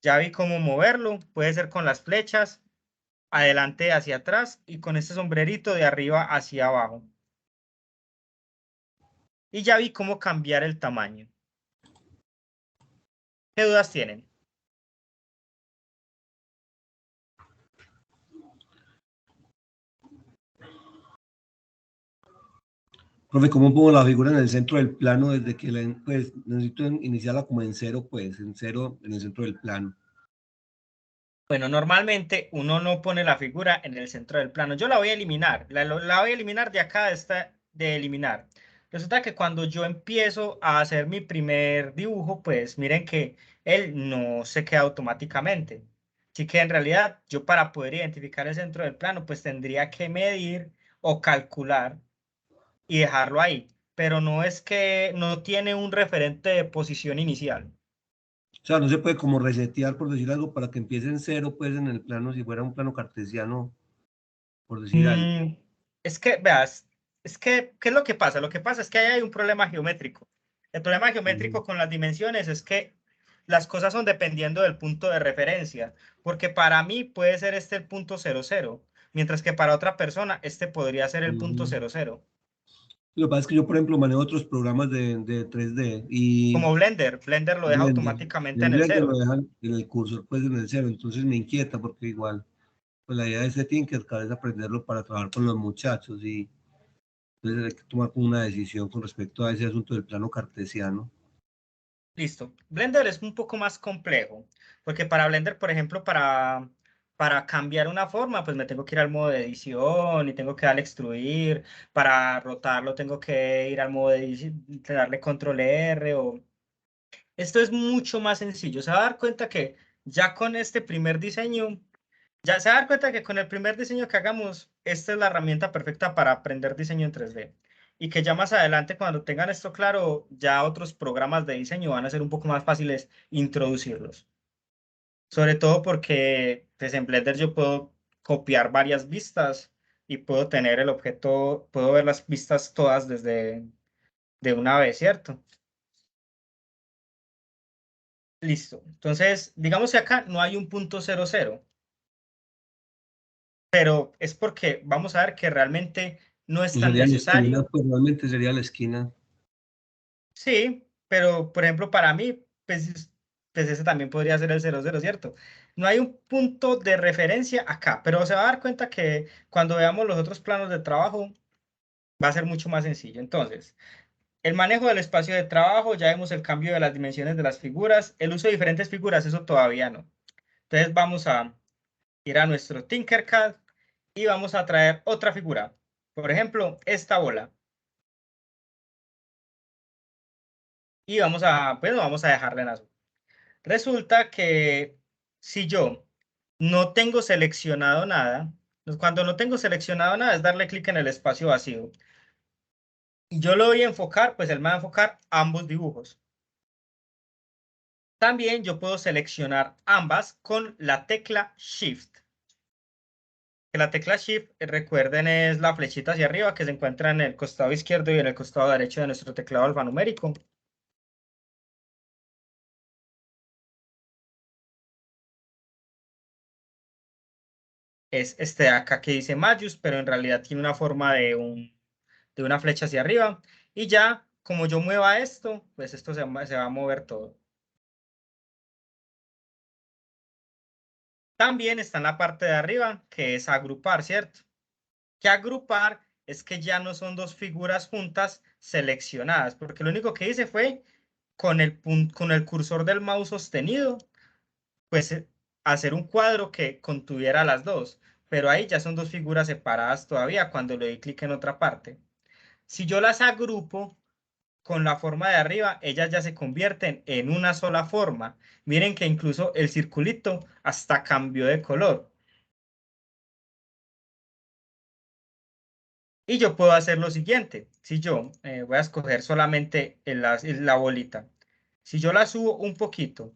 Ya vi cómo moverlo, puede ser con las flechas, adelante hacia atrás y con este sombrerito de arriba hacia abajo. Y ya vi cómo cambiar el tamaño. ¿Qué dudas tienen? Profe, ¿cómo pongo la figura en el centro del plano desde que pues necesito iniciarla como en cero, pues en cero en el centro del plano? Bueno, normalmente uno no pone la figura en el centro del plano. Yo la voy a eliminar. La voy a eliminar de acá, de eliminar. Resulta que cuando yo empiezo a hacer mi primer dibujo, pues miren que él no se queda automáticamente. Así que en realidad yo para poder identificar el centro del plano, pues tendría que medir o calcular y dejarlo ahí. Pero no es que no tiene un referente de posición inicial. O sea, no se puede como resetear, por decir algo, para que empiece en cero, pues en el plano, si fuera un plano cartesiano, por decir algo. Es que, veas, ¿qué es lo que pasa? Lo que pasa es que ahí hay un problema geométrico. El problema geométrico con las dimensiones es que las cosas son dependiendo del punto de referencia, porque para mí puede ser este el punto 00, mientras que para otra persona este podría ser el punto Ujú. 00. Lo que pasa es que yo, por ejemplo, manejo otros programas de 3D y Como Blender lo deja Blender. automáticamente En en el Blender lo 0. dejan en el cursor, pues en el cero, entonces me inquieta porque igual, pues la idea de este Tinkercad es aprenderlo para trabajar con los muchachos y entonces hay que tomar como una decisión con respecto a ese asunto del plano cartesiano. Listo. Blender es un poco más complejo, porque para Blender, por ejemplo, para cambiar una forma, pues me tengo que ir al modo de edición y tengo que darle extruir. Para rotarlo tengo que ir al modo de edición, darle control R o... Esto es mucho más sencillo. Se va a dar cuenta que ya con este primer diseño, ya se va a dar cuenta que con el primer diseño que hagamos, esta es la herramienta perfecta para aprender diseño en 3D. Y que ya más adelante, cuando tengan esto claro, ya otros programas de diseño van a ser un poco más fáciles introducirlos. Sobre todo porque pues, en Blender yo puedo copiar varias vistas y puedo tener el objeto, puedo ver las vistas todas desde de una vez, ¿cierto? Listo. Entonces, digamos que acá no hay un punto 00, pero es porque vamos a ver que realmente no es Pues tan sería la esquina, necesario. pues realmente sería la esquina. Sí, pero por ejemplo, para mí, pues ese también podría ser el 00, ¿cierto? No hay un punto de referencia acá, pero se va a dar cuenta que cuando veamos los otros planos de trabajo va a ser mucho más sencillo. Entonces, el manejo del espacio de trabajo, ya vemos el cambio de las dimensiones de las figuras, el uso de diferentes figuras, eso todavía no. Entonces vamos a ir a nuestro Tinkercad y vamos a traer otra figura. Por ejemplo, esta bola. Y vamos a dejarla en azul. Resulta que si yo no tengo seleccionado nada, pues cuando no tengo seleccionado nada es darle clic en el espacio vacío. Y yo lo voy a enfocar, pues él me va a enfocar ambos dibujos. También yo puedo seleccionar ambas con la tecla Shift. Que la tecla Shift, recuerden, es la flechita hacia arriba que se encuentra en el costado izquierdo y en el costado derecho de nuestro teclado alfanumérico. Es este de acá que dice Majus, pero en realidad tiene una forma de una flecha hacia arriba. Y ya, como yo mueva esto, pues esto se va a mover todo. También está en la parte de arriba, que es agrupar, ¿cierto? Que agrupar es que ya no son dos figuras juntas seleccionadas, porque lo único que hice fue con con el cursor del mouse sostenido, pues hacer un cuadro que contuviera las dos, pero ahí ya son dos figuras separadas todavía cuando le doy clic en otra parte. Si yo las agrupo con la forma de arriba, ellas ya se convierten en una sola forma. Miren que incluso el circulito hasta cambió de color. Y yo puedo hacer lo siguiente. Si yo voy a escoger solamente la bolita. Si yo la subo un poquito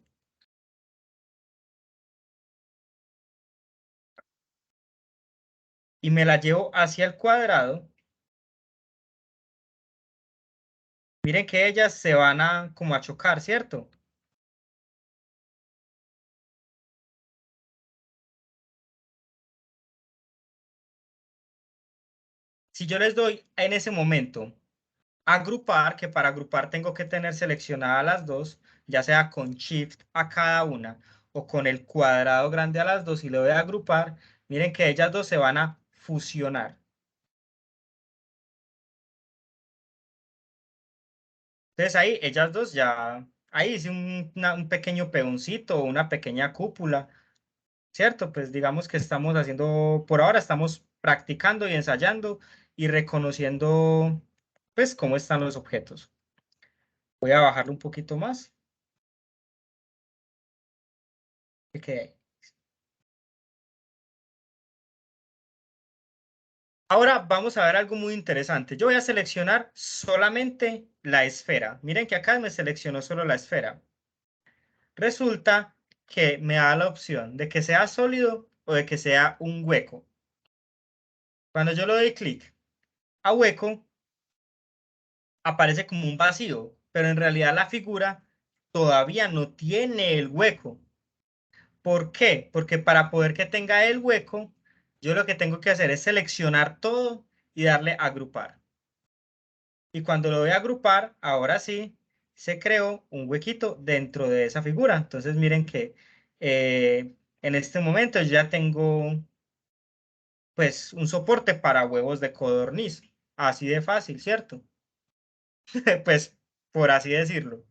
y me la llevo hacia el cuadrado, miren que ellas se van a como a chocar, ¿cierto? Si yo les doy en ese momento agrupar, que para agrupar tengo que tener seleccionadas las dos, ya sea con Shift a cada una o con el cuadrado grande a las dos y le voy a agrupar, miren que ellas dos se van a fusionar. Entonces ahí ellas dos ya, ahí hice un pequeño peoncito o una pequeña cúpula, ¿cierto? Pues digamos que estamos haciendo, por ahora estamos practicando y ensayando y reconociendo, pues, cómo están los objetos. Voy a bajarlo un poquito más. Que Ahora vamos a ver algo muy interesante. Yo voy a seleccionar solamente la esfera. Miren que acá me seleccionó solo la esfera. Resulta que me da la opción de que sea sólido o de que sea un hueco. Cuando yo le doy clic a hueco, aparece como un vacío, pero en realidad la figura todavía no tiene el hueco. ¿Por qué? Porque para poder que tenga el hueco, yo lo que tengo que hacer es seleccionar todo y darle a agrupar. Y cuando lo voy a agrupar, ahora sí, se creó un huequito dentro de esa figura. Entonces miren que en este momento ya tengo pues un soporte para huevos de codorniz. Así de fácil, ¿cierto? Pues por así decirlo.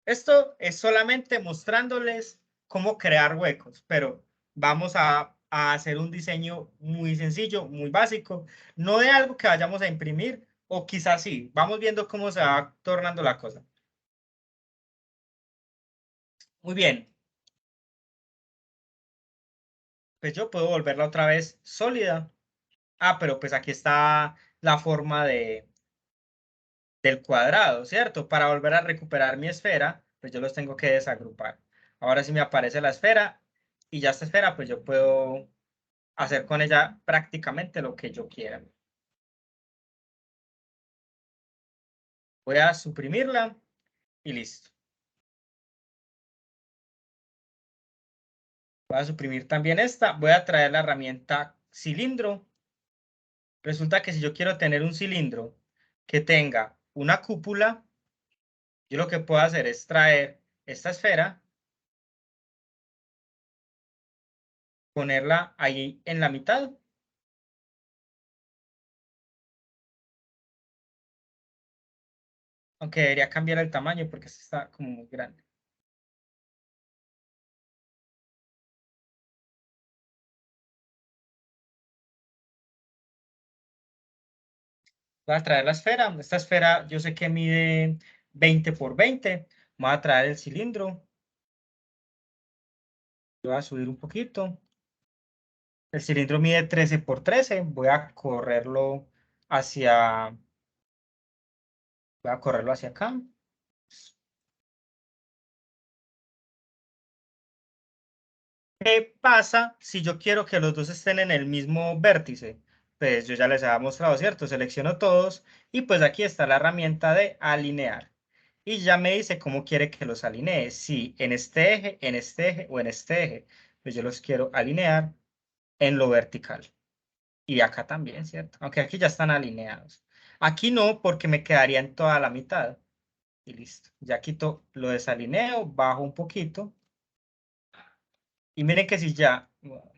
Esto es solamente mostrándoles cómo crear huecos, pero vamos a hacer un diseño muy sencillo, muy básico, no de algo que vayamos a imprimir, o quizás sí, vamos viendo cómo se va tornando la cosa. Muy bien, pues yo puedo volverla otra vez sólida. Ah, pero pues aquí está la forma del cuadrado, ¿cierto? Para volver a recuperar mi esfera, pues yo los tengo que desagrupar. Ahora sí me aparece la esfera y ya esta esfera, pues yo puedo hacer con ella prácticamente lo que yo quiera. Voy a suprimirla y listo. Voy a suprimir también esta. Voy a traer la herramienta cilindro. Resulta que si yo quiero tener un cilindro que tenga una cúpula, yo lo que puedo hacer es traer esta esfera, ponerla ahí en la mitad. Aunque debería cambiar el tamaño porque este está como muy grande. Voy a traer la esfera. Esta esfera yo sé que mide 20 por 20. Voy a traer el cilindro. Voy a subir un poquito. El cilindro mide 13 por 13. Hacia, voy a correrlo hacia acá. ¿Qué pasa si yo quiero que los dos estén en el mismo vértice? Pues yo ya les había mostrado, ¿cierto? Selecciono todos y pues aquí está la herramienta de alinear. Y ya me dice cómo quiere que los alinee. Si en este eje, en este eje o en este eje. Pues yo los quiero alinear en lo vertical. Y acá también, ¿cierto? Aunque aquí ya están alineados. Aquí no, porque me quedaría en toda la mitad. Y listo. Ya quito, lo desalineo, bajo un poquito. Y miren que si ya... bueno,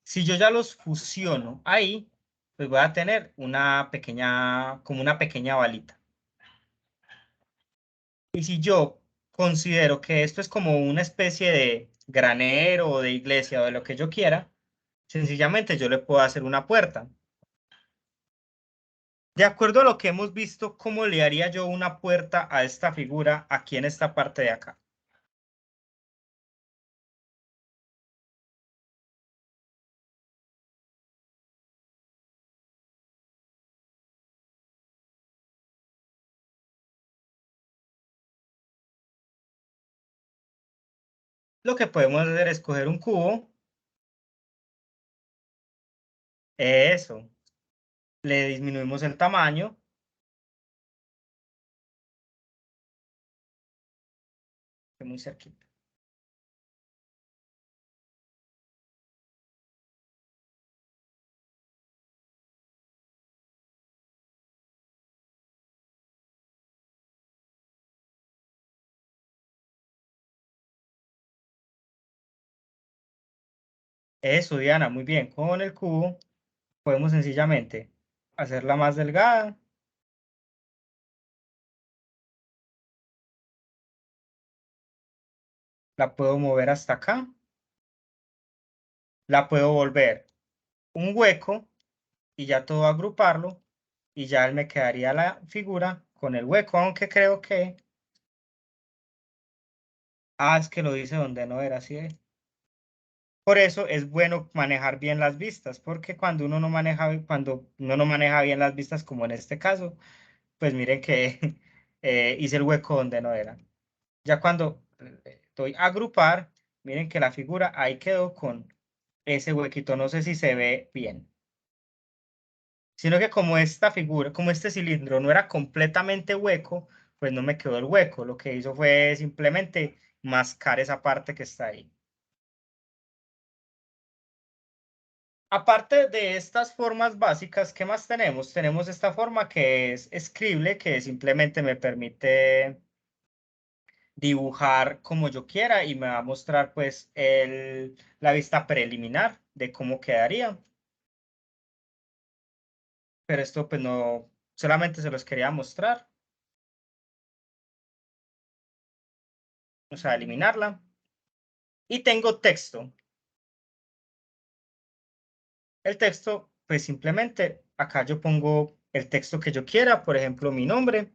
si yo ya los fusiono ahí, pues voy a tener una pequeña, como una pequeña balita. Y si yo considero que esto es como una especie de granero o de iglesia o de lo que yo quiera, sencillamente yo le puedo hacer una puerta. De acuerdo a lo que hemos visto, ¿cómo le haría yo una puerta a esta figura aquí en esta parte de acá? Lo que podemos hacer es coger un cubo. Eso. Le disminuimos el tamaño. Muy cerquita. Eso, Diana, muy bien. Con el cubo podemos sencillamente hacerla más delgada. La puedo mover hasta acá. La puedo volver un hueco y ya todo agruparlo. Y ya me quedaría la figura con el hueco, aunque creo que... Ah, es que lo dice donde no era así. Por eso es bueno manejar bien las vistas, porque cuando uno no maneja bien las vistas, como en este caso, pues miren que hice el hueco donde no era. Ya cuando doy a agrupar, miren que la figura ahí quedó con ese huequito. No sé si se ve bien. Sino que como esta figura, como este cilindro no era completamente hueco, pues no me quedó el hueco. Lo que hizo fue simplemente mascar esa parte que está ahí. Aparte de estas formas básicas, ¿qué más tenemos? Tenemos esta forma que es escrible, que simplemente me permite dibujar como yo quiera y me va a mostrar pues la vista preliminar de cómo quedaría. Pero esto pues no, solamente se los quería mostrar, o sea, eliminarla. Y tengo texto. El texto, pues simplemente acá yo pongo el texto que yo quiera, por ejemplo, mi nombre.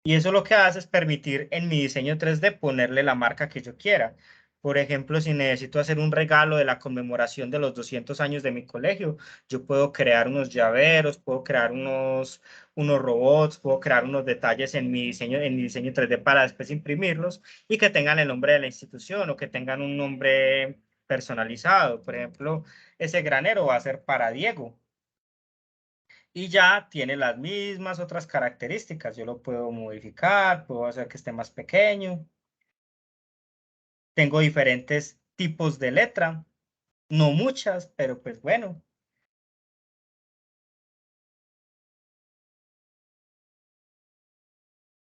Y eso lo que hace es permitir en mi diseño 3D ponerle la marca que yo quiera. Por ejemplo, si necesito hacer un regalo de la conmemoración de los 200 años de mi colegio, yo puedo crear unos llaveros, puedo crear unos robots, puedo crear unos detalles en mi diseño 3D para después imprimirlos y que tengan el nombre de la institución o que tengan un nombre personalizado. Por ejemplo, ese granero va a ser para Diego y ya tiene las mismas otras características. Yo lo puedo modificar, puedo hacer que esté más pequeño. Tengo diferentes tipos de letra, no muchas, pero pues bueno.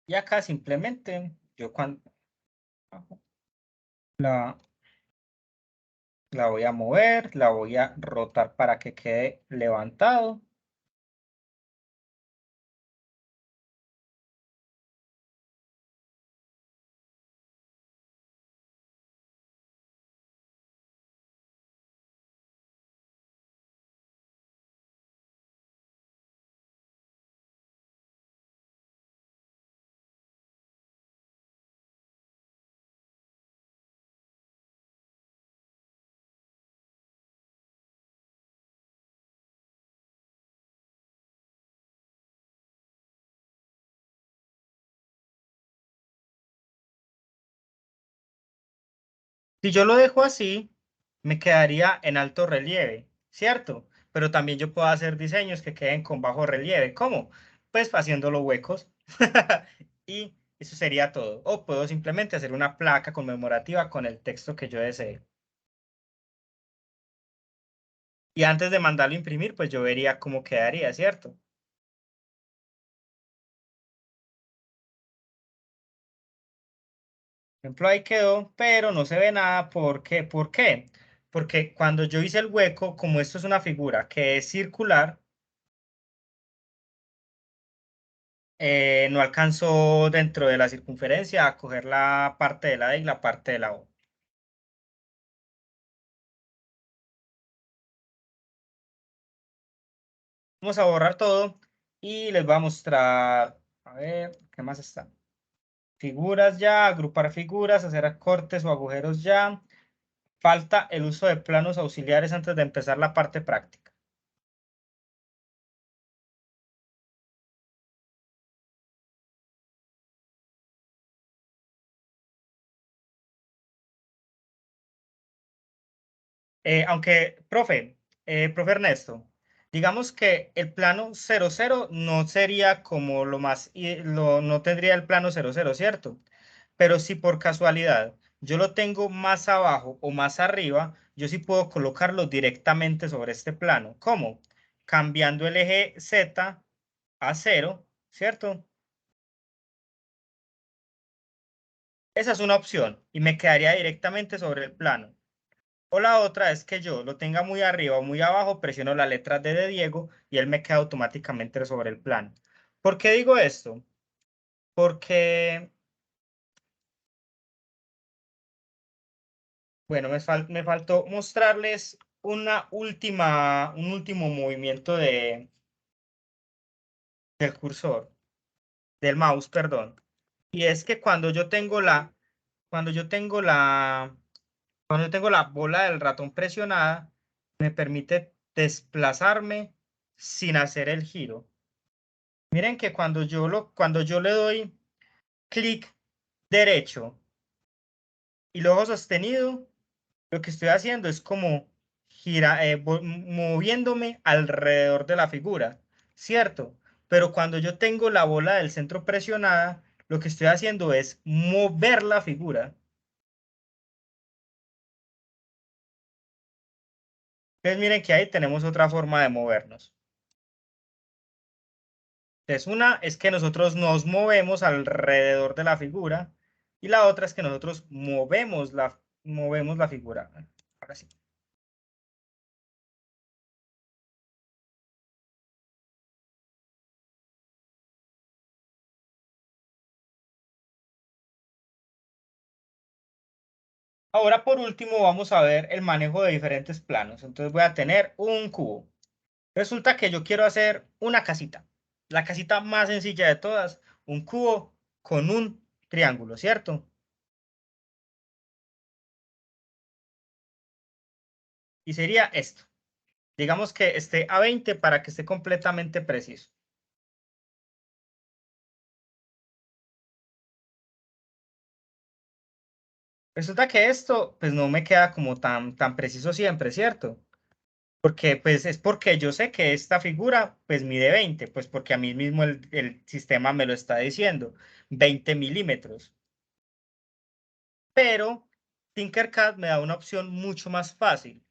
Y acá simplemente yo cuando la, la voy a mover, la voy a rotar para que quede levantado. Si yo lo dejo así, me quedaría en alto relieve, ¿cierto? Pero también yo puedo hacer diseños que queden con bajo relieve. ¿Cómo? Pues haciéndolo huecos. Y eso sería todo. O puedo simplemente hacer una placa conmemorativa con el texto que yo desee. Y antes de mandarlo a imprimir, pues yo vería cómo quedaría, ¿cierto? Por ejemplo, ahí quedó, pero no se ve nada. ¿Por qué? ¿Por qué? Porque cuando yo hice el hueco, como esto es una figura que es circular, no alcanzó dentro de la circunferencia a coger la parte de la D y la parte de la O. Vamos a borrar todo y les voy a mostrar, a ver, ¿qué más está? Figuras ya, agrupar figuras, hacer cortes o agujeros ya. Falta el uso de planos auxiliares antes de empezar la parte práctica. Aunque, profe Ernesto, digamos que el plano 00 no sería como lo más, no tendría el plano 00, ¿cierto? Pero si por casualidad yo lo tengo más abajo o más arriba, yo sí puedo colocarlo directamente sobre este plano. ¿Cómo? Cambiando el eje Z a 0, ¿cierto? Esa es una opción y me quedaría directamente sobre el plano. O la otra es que yo lo tenga muy arriba o muy abajo, presiono la letra D de Diego y él me queda automáticamente sobre el plano. ¿Por qué digo esto? Porque, bueno, me faltó mostrarles un último movimiento del cursor, del mouse, perdón. Y es que cuando yo tengo cuando yo tengo la bola del ratón presionada, me permite desplazarme sin hacer el giro. Miren que cuando yo le doy clic derecho y luego sostenido, lo que estoy haciendo es como moviéndome alrededor de la figura, ¿cierto? Pero cuando yo tengo la bola del centro presionada, lo que estoy haciendo es mover la figura. Entonces miren que ahí tenemos otra forma de movernos. Entonces una es que nosotros nos movemos alrededor de la figura y la otra es que nosotros movemos la figura. Ahora sí. Ahora, por último, vamos a ver el manejo de diferentes planos. Entonces voy a tener un cubo. Resulta que yo quiero hacer una casita. La casita más sencilla de todas, un cubo con un triángulo, ¿cierto? Y sería esto. Digamos que esté a 20 para que esté completamente preciso. Resulta que esto, pues no me queda como tan preciso siempre, ¿cierto? Porque, pues es porque yo sé que esta figura, pues mide 20, pues porque a mí mismo el sistema me lo está diciendo, 20 milímetros. Pero Tinkercad me da una opción mucho más fácil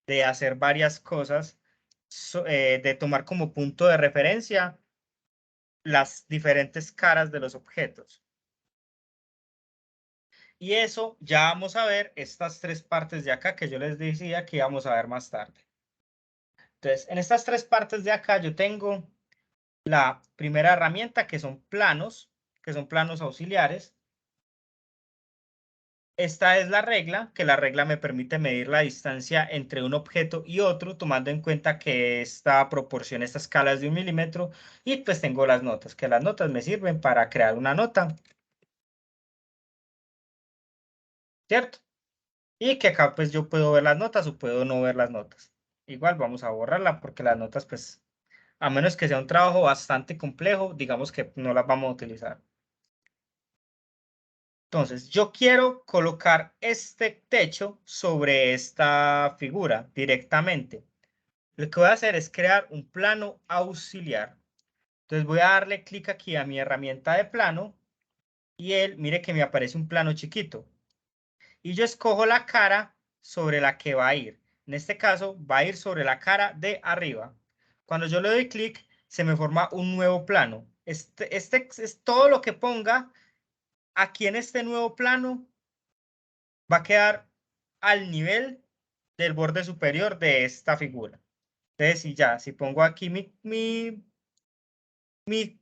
de hacer varias cosas, de tomar como punto de referencia las diferentes caras de los objetos. Y eso ya vamos a ver estas tres partes de acá que yo les decía que íbamos a ver más tarde. Entonces, en estas tres partes de acá yo tengo la primera herramienta que son planos auxiliares. Esta es la regla, que la regla me permite medir la distancia entre un objeto y otro, tomando en cuenta que esta proporción, esta escala es de 1 milímetro. Y pues tengo las notas, que las notas me sirven para crear una nota, ¿cierto? Y que acá pues yo puedo ver las notas o puedo no ver las notas. Igual vamos a borrarla porque las notas pues, a menos que sea un trabajo bastante complejo, digamos que no las vamos a utilizar. Entonces, yo quiero colocar este techo sobre esta figura directamente. Lo que voy a hacer es crear un plano auxiliar. Entonces voy a darle clic aquí a mi herramienta de plano y mire que me aparece un plano chiquito. Y yo escojo la cara sobre la que va a ir. En este caso, va a ir sobre la cara de arriba. Cuando yo le doy clic, se me forma un nuevo plano. Este es todo lo que ponga aquí en este nuevo plano va a quedar al nivel del borde superior de esta figura. Entonces, si pongo aquí mi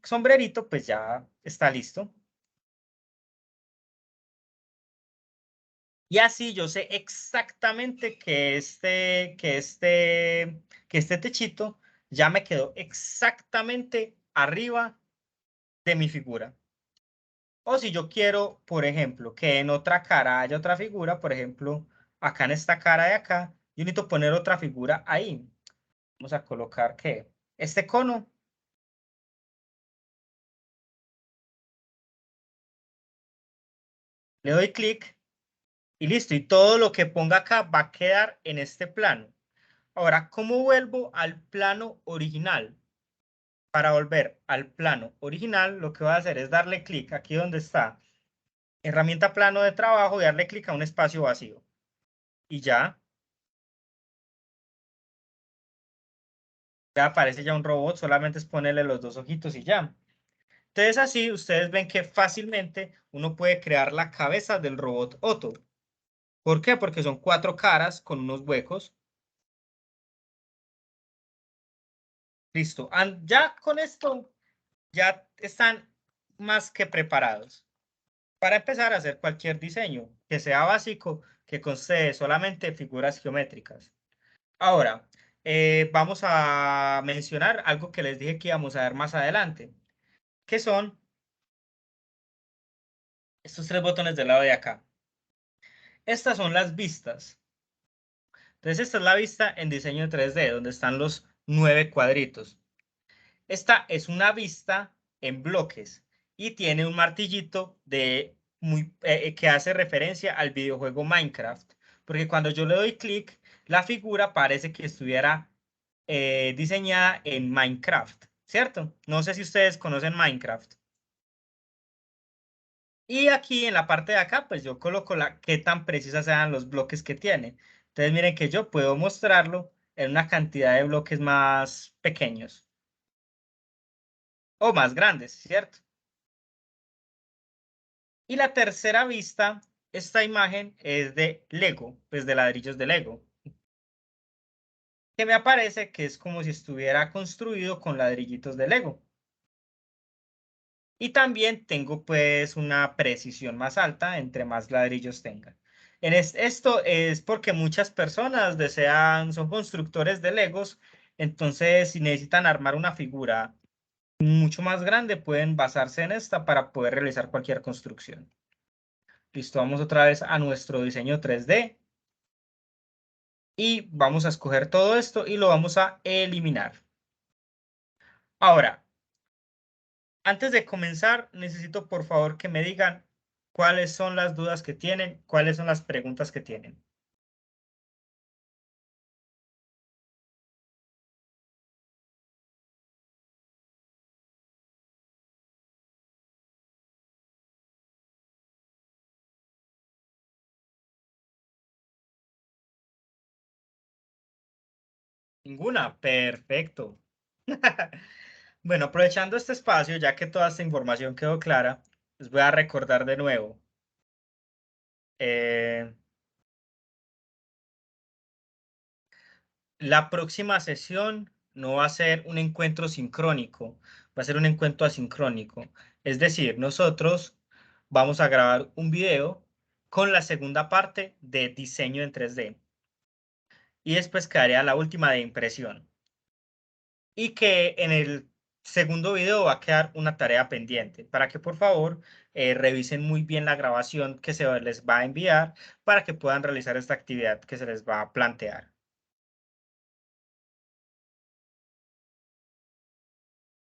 sombrerito, pues ya está listo. Y así yo sé exactamente que este techito ya me quedó exactamente arriba de mi figura. O si yo quiero, por ejemplo, que en otra cara haya otra figura, por ejemplo, acá en esta cara de acá, yo necesito poner otra figura ahí. Vamos a colocar que este cono. Le doy clic y listo. Y todo lo que ponga acá va a quedar en este plano. Ahora, ¿cómo vuelvo al plano original? Para volver al plano original, lo que voy a hacer es darle clic aquí donde está herramienta plano de trabajo y darle clic a un espacio vacío. Y ya aparece ya un robot, solamente es ponerle los dos ojitos y ya. Entonces así ustedes ven que fácilmente uno puede crear la cabeza del robot Otto. ¿Por qué? Porque son 4 caras con unos huecos. Listo. Ya con esto ya están más que preparados para empezar a hacer cualquier diseño que sea básico, que conste de solamente figuras geométricas. Ahora, vamos a mencionar algo que les dije que íbamos a ver más adelante, que son estos 3 botones del lado de acá. Estas son las vistas. Entonces, esta es la vista en diseño 3D, donde están los 9 cuadritos. Esta es una vista en bloques y tiene un martillito que hace referencia al videojuego Minecraft. Porque cuando yo le doy clic, la figura parece que estuviera diseñada en Minecraft, ¿cierto? No sé si ustedes conocen Minecraft. Y aquí en la parte de acá, pues yo coloco qué tan precisas sean los bloques que tiene. Entonces miren que yo puedo mostrarlo en una cantidad de bloques más pequeños o más grandes, ¿cierto? Y la tercera vista, esta imagen es de Lego, pues de ladrillos de Lego, que me aparece que es como si estuviera construido con ladrillitos de Lego. Y también tengo pues una precisión más alta entre más ladrillos tenga. Esto es porque muchas personas son constructores de Legos, entonces si necesitan armar una figura mucho más grande, pueden basarse en esta para poder realizar cualquier construcción. Listo, vamos otra vez a nuestro diseño 3D y vamos a escoger todo esto y lo vamos a eliminar. Ahora, antes de comenzar, necesito por favor que me digan cuáles son las dudas que tienen, cuáles son las preguntas que tienen. Ninguna, perfecto. Bueno, aprovechando este espacio, ya que toda esta información quedó clara, les voy a recordar de nuevo. Eh, La próxima sesión no va a ser un encuentro sincrónico, va a ser un encuentro asincrónico. Es decir, nosotros vamos a grabar un video con la segunda parte de diseño en 3D y después quedaría la última de impresión. Y que en el segundo video va a quedar una tarea pendiente para que por favor revisen muy bien la grabación que se les va a enviar para que puedan realizar esta actividad que se les va a plantear.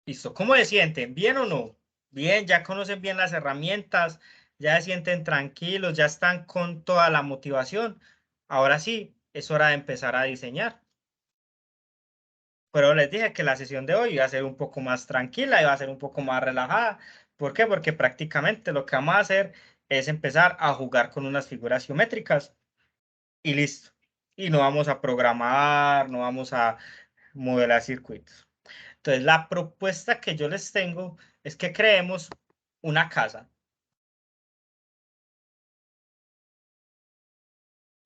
Listo, ¿cómo se sienten? ¿Bien o no? Bien, ya conocen bien las herramientas, ya se sienten tranquilos, ya están con toda la motivación. Ahora sí, es hora de empezar a diseñar. Pero les dije que la sesión de hoy iba a ser un poco más tranquila, iba a ser un poco más relajada. ¿Por qué? Porque prácticamente lo que vamos a hacer es empezar a jugar con unas figuras geométricas y listo. Y no vamos a programar, no vamos a modelar circuitos. Entonces, la propuesta que yo les tengo es que creemos una casa.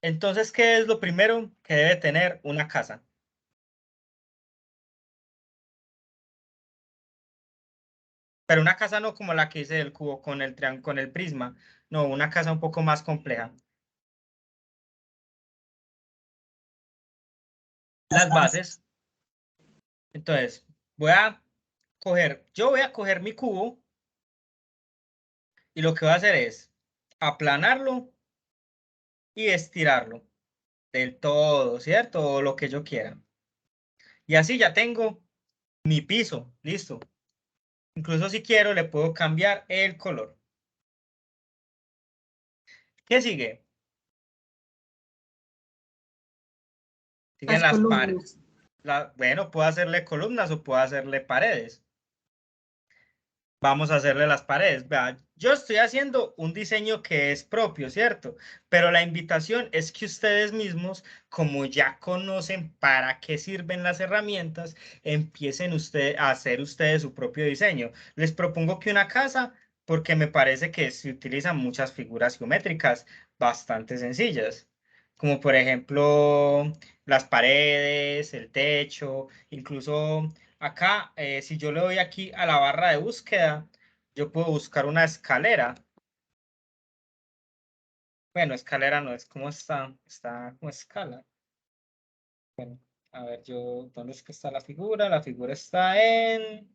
Entonces, ¿qué es lo primero que debe tener una casa? Pero una casa no como la que hice del cubo con el triángulo, con el prisma. No, una casa un poco más compleja. Las bases. Entonces, yo voy a coger mi cubo y lo que voy a hacer es aplanarlo y estirarlo del todo, ¿cierto? O lo que yo quiera. Y así ya tengo mi piso, listo. Incluso si quiero le puedo cambiar el color. ¿Qué sigue? Siguen Las las paredes. columnas. Bueno, puedo hacerle columnas o puedo hacerle paredes. Vamos a hacerle las paredes. Vea, yo estoy haciendo un diseño que es propio, ¿cierto? Pero la invitación es que ustedes mismos, como ya conocen para qué sirven las herramientas, empiecen a hacer ustedes su propio diseño. Les propongo que una casa, porque me parece que se utilizan muchas figuras geométricas bastante sencillas, como por ejemplo las paredes, el techo, incluso acá, si yo le doy aquí a la barra de búsqueda, yo puedo buscar una escalera. Bueno, escalera no es como está como escala. Bueno, a ver, ¿dónde es que está la figura? La figura está en...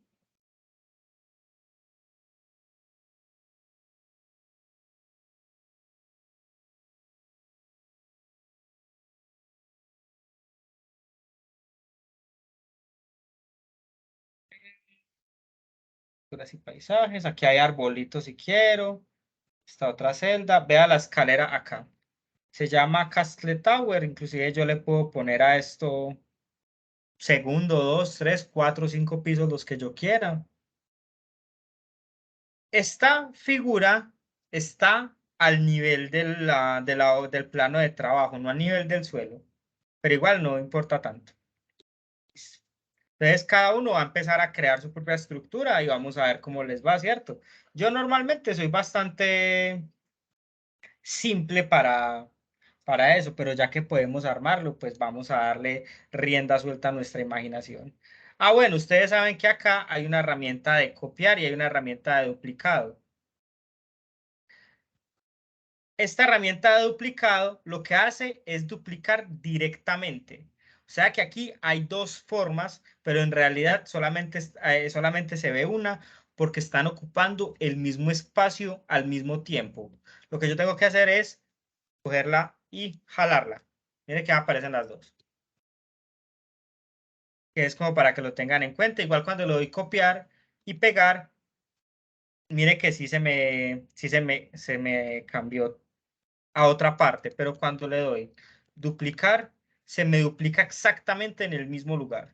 Figuras y paisajes. Aquí hay arbolitos si quiero. Esta otra celda. Vea la escalera acá. Se llama Castle Tower. Inclusive yo le puedo poner a esto segundo, dos, tres, cuatro, cinco pisos, los que yo quiera. Esta figura está al nivel del plano de trabajo, no al nivel del suelo, pero igual no importa tanto. Entonces cada uno va a empezar a crear su propia estructura y vamos a ver cómo les va, ¿cierto? Yo normalmente soy bastante simple para eso, pero ya que podemos armarlo, pues vamos a darle rienda suelta a nuestra imaginación. Ah, bueno, ustedes saben que acá hay una herramienta de copiar y hay una herramienta de duplicado. Esta herramienta de duplicado lo que hace es duplicar directamente. O sea que aquí hay dos formas, pero en realidad solamente se ve una porque están ocupando el mismo espacio al mismo tiempo. Lo que yo tengo que hacer es cogerla y jalarla. Mire que aparecen las dos. Que es como para que lo tengan en cuenta. Igual cuando lo doy copiar y pegar, mire que sí se me cambió a otra parte, pero cuando le doy duplicar, se me duplica exactamente en el mismo lugar.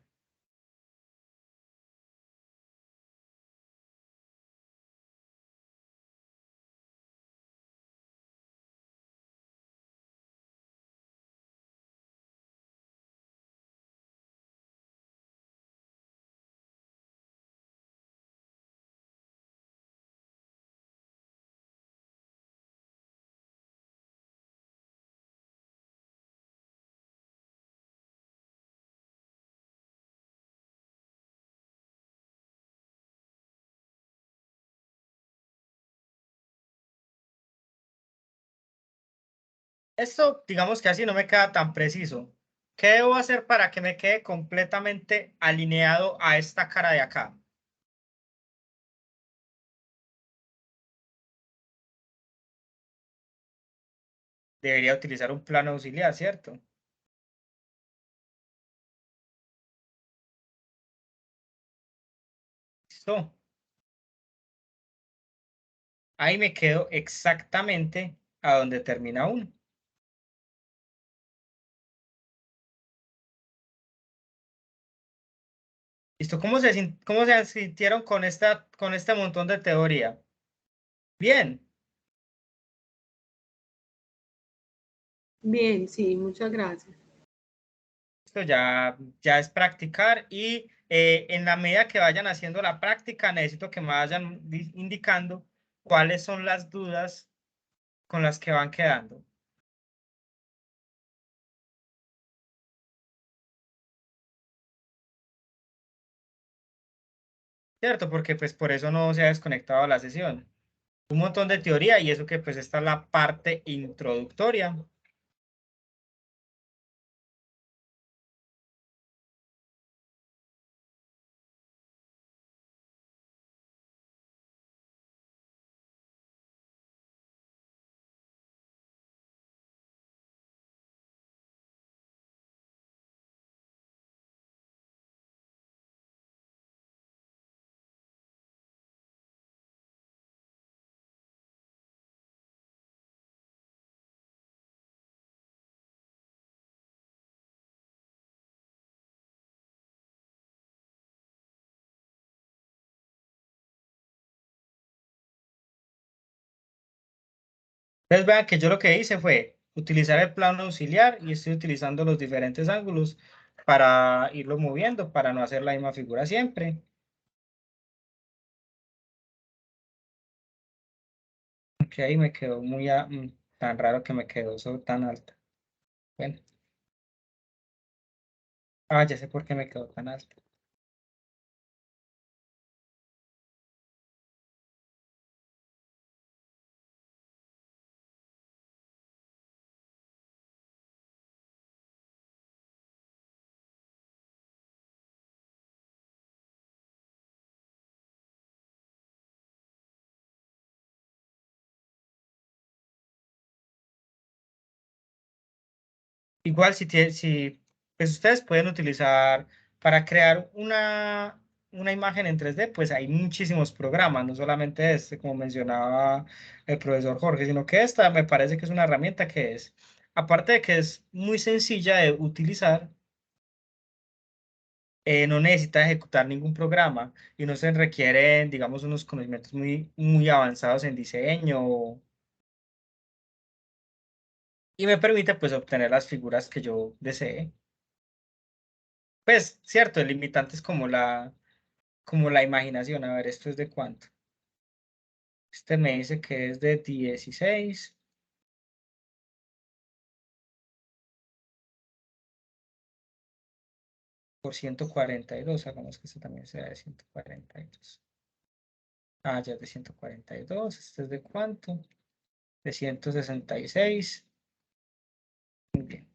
Esto, digamos que así no me queda tan preciso. ¿Qué debo hacer para que me quede completamente alineado a esta cara de acá? Debería utilizar un plano auxiliar, ¿cierto? ¿Listo? Ahí me quedo exactamente a donde termina 1. ¿Listo? ¿Cómo se sintieron con este montón de teoría? Bien. Bien, sí, muchas gracias. Esto ya es practicar y en la medida que vayan haciendo la práctica, necesito que me vayan indicando cuáles son las dudas con las que van quedando. ¿Cierto? Porque pues por eso no se ha desconectado la sesión. Un montón de teoría y eso que pues esta es la parte introductoria. Entonces vean que yo lo que hice fue utilizar el plano auxiliar y estoy utilizando los diferentes ángulos para irlo moviendo, para no hacer la misma figura siempre. Ok, me quedó tan raro que me quedó eso tan alto. Bueno, ya sé por qué me quedó tan alto. Igual si pues ustedes pueden utilizar para crear una imagen en 3D, pues hay muchísimos programas, no solamente este, como mencionaba el profesor Jorge, sino que esta me parece que es una herramienta que es, aparte de que es muy sencilla de utilizar, no necesita ejecutar ningún programa y no se requieren, digamos, unos conocimientos muy avanzados en diseño y me permite pues obtener las figuras que yo desee. Pues, cierto, el limitante es como la imaginación. A ver, ¿esto es de cuánto? Este me dice que es de 16 por 142. Hagamos que este también sea de 142. Ya es de 142. ¿Este es de cuánto? De 166. Muy bien.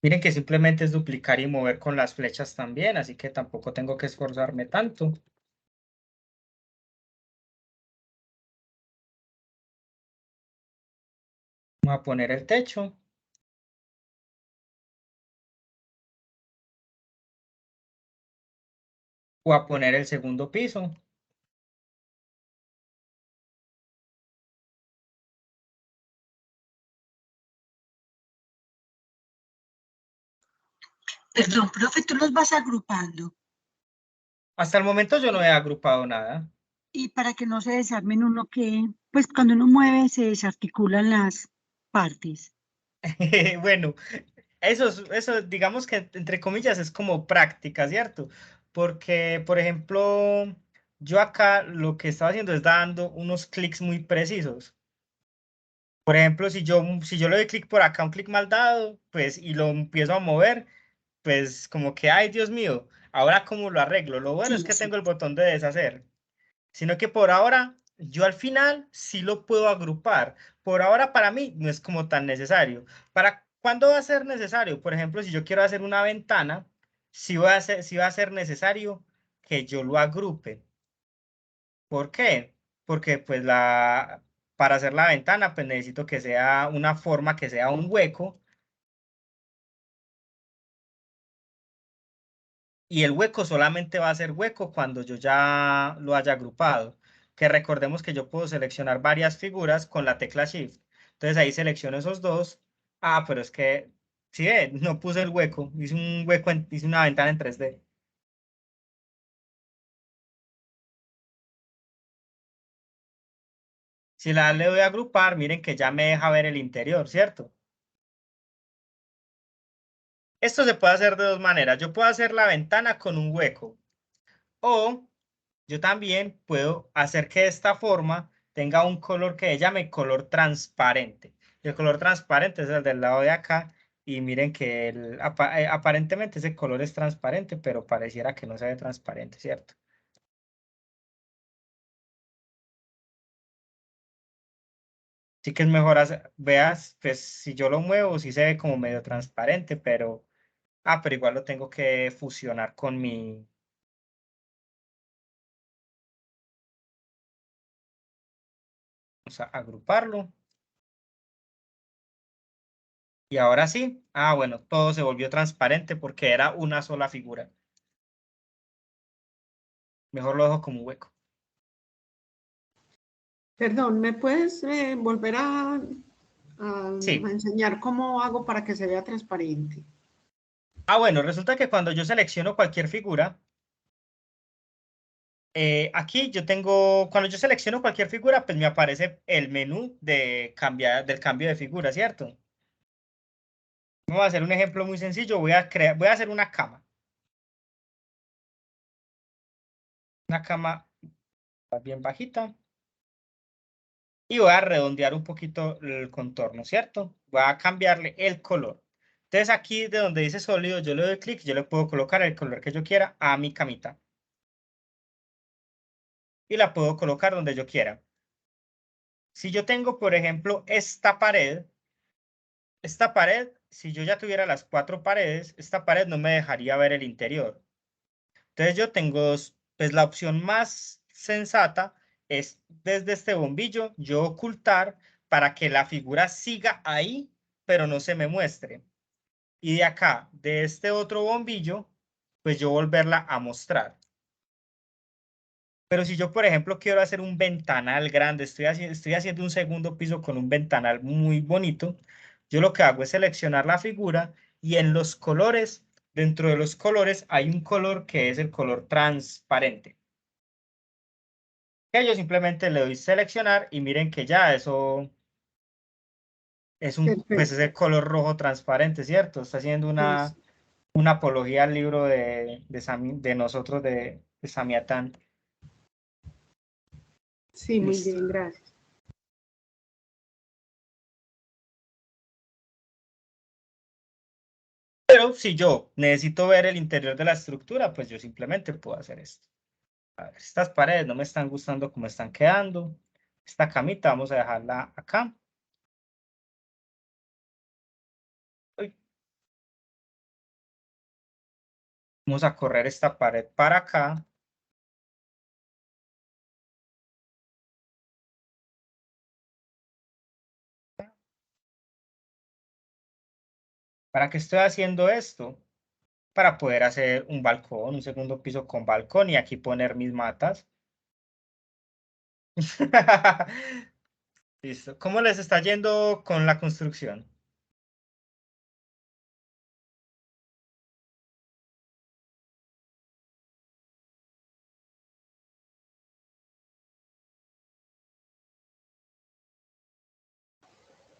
Miren que simplemente es duplicar y mover con las flechas también, así que tampoco tengo que esforzarme tanto. Vamos a poner el techo. O a poner el segundo piso. Perdón, profe, tú los vas agrupando Hasta el momento yo no he agrupado nada. y para que no se desarmen uno que, pues cuando uno mueve se desarticulan las partes. Bueno, eso, digamos que entre comillas es como práctica, ¿cierto? Porque, por ejemplo, yo acá lo que estaba haciendo es dando unos clics muy precisos. Por ejemplo, si yo le doy clic por acá, un clic mal dado, pues, y lo empiezo a mover, pues como que, ay, Dios mío, ahora cómo lo arreglo. Lo bueno es Sí, que sí. tengo el botón de deshacer. Sino que por ahora yo al final sí lo puedo agrupar. Por ahora para mí no es como tan necesario. ¿Para cuándo va a ser necesario? Por ejemplo, si yo quiero hacer una ventana, sí va a ser necesario que yo lo agrupe. ¿Por qué? Porque pues para hacer la ventana pues necesito que sea una forma, que sea un hueco Y el hueco solamente va a ser hueco cuando yo ya lo haya agrupado. Que recordemos que yo puedo seleccionar varias figuras con la tecla Shift. Entonces ahí selecciono esos dos. Ah, pero es que, si ve, no puse el hueco. Hice un hueco, hice una ventana en 3D. Si le doy a agrupar, miren que ya me deja ver el interior, ¿cierto? Esto se puede hacer de dos maneras. Yo puedo hacer la ventana con un hueco. O yo también puedo hacer que esta forma tenga un color que llame color transparente. Y el color transparente es el del lado de acá. Y miren que aparentemente ese color es transparente, pero pareciera que no se ve transparente, ¿cierto? Sí que es mejor hacer, veas, pues si yo lo muevo, sí se ve como medio transparente, pero, pero igual lo tengo que fusionar con mi, vamos a agruparlo. Y ahora sí, bueno, todo se volvió transparente porque era una sola figura. Mejor lo dejo como un hueco. Perdón, ¿me puedes volver a Sí. enseñar cómo hago para que se vea transparente? Bueno, resulta que cuando yo selecciono cualquier figura, aquí yo tengo, cuando yo selecciono cualquier figura, pues me aparece el menú de del cambio de figura, ¿cierto? Vamos a hacer un ejemplo muy sencillo. Voy a hacer una cama bien bajita y voy a redondear un poquito el contorno, ¿cierto? Voy a cambiarle el color. Entonces aquí de donde dice sólido, yo le doy clic, yo le puedo colocar el color que yo quiera a mi camita. Y la puedo colocar donde yo quiera. Si yo tengo, por ejemplo, esta pared, si yo ya tuviera las 4 paredes, esta pared no me dejaría ver el interior. Entonces yo tengo pues la opción más sensata es desde este bombillo yo ocultar para que la figura siga ahí, pero no se me muestre. Y de acá, de este otro bombillo, pues yo volverla a mostrar. Pero si yo, por ejemplo, quiero hacer un ventanal grande, estoy haciendo un segundo piso con un ventanal muy bonito, yo lo que hago es seleccionar la figura y en los colores, dentro de los colores, hay un color que es el color transparente. Que yo simplemente le doy seleccionar y miren que ya eso es pues Perfecto. ese color rojo transparente, ¿cierto? Está haciendo Sí, una apología al libro de nosotros de Samiatán. sí, muy Listo. bien, gracias. Pero si yo necesito ver el interior de la estructura, pues yo simplemente puedo hacer esto. A ver, estas paredes no me están gustando como están quedando. Esta camita vamos a dejarla acá. Uy. Vamos a correr esta pared para acá. ¿Para qué estoy haciendo esto? Para poder hacer un balcón, un segundo piso con balcón y aquí poner mis matas. Listo. ¿Cómo les está yendo con la construcción?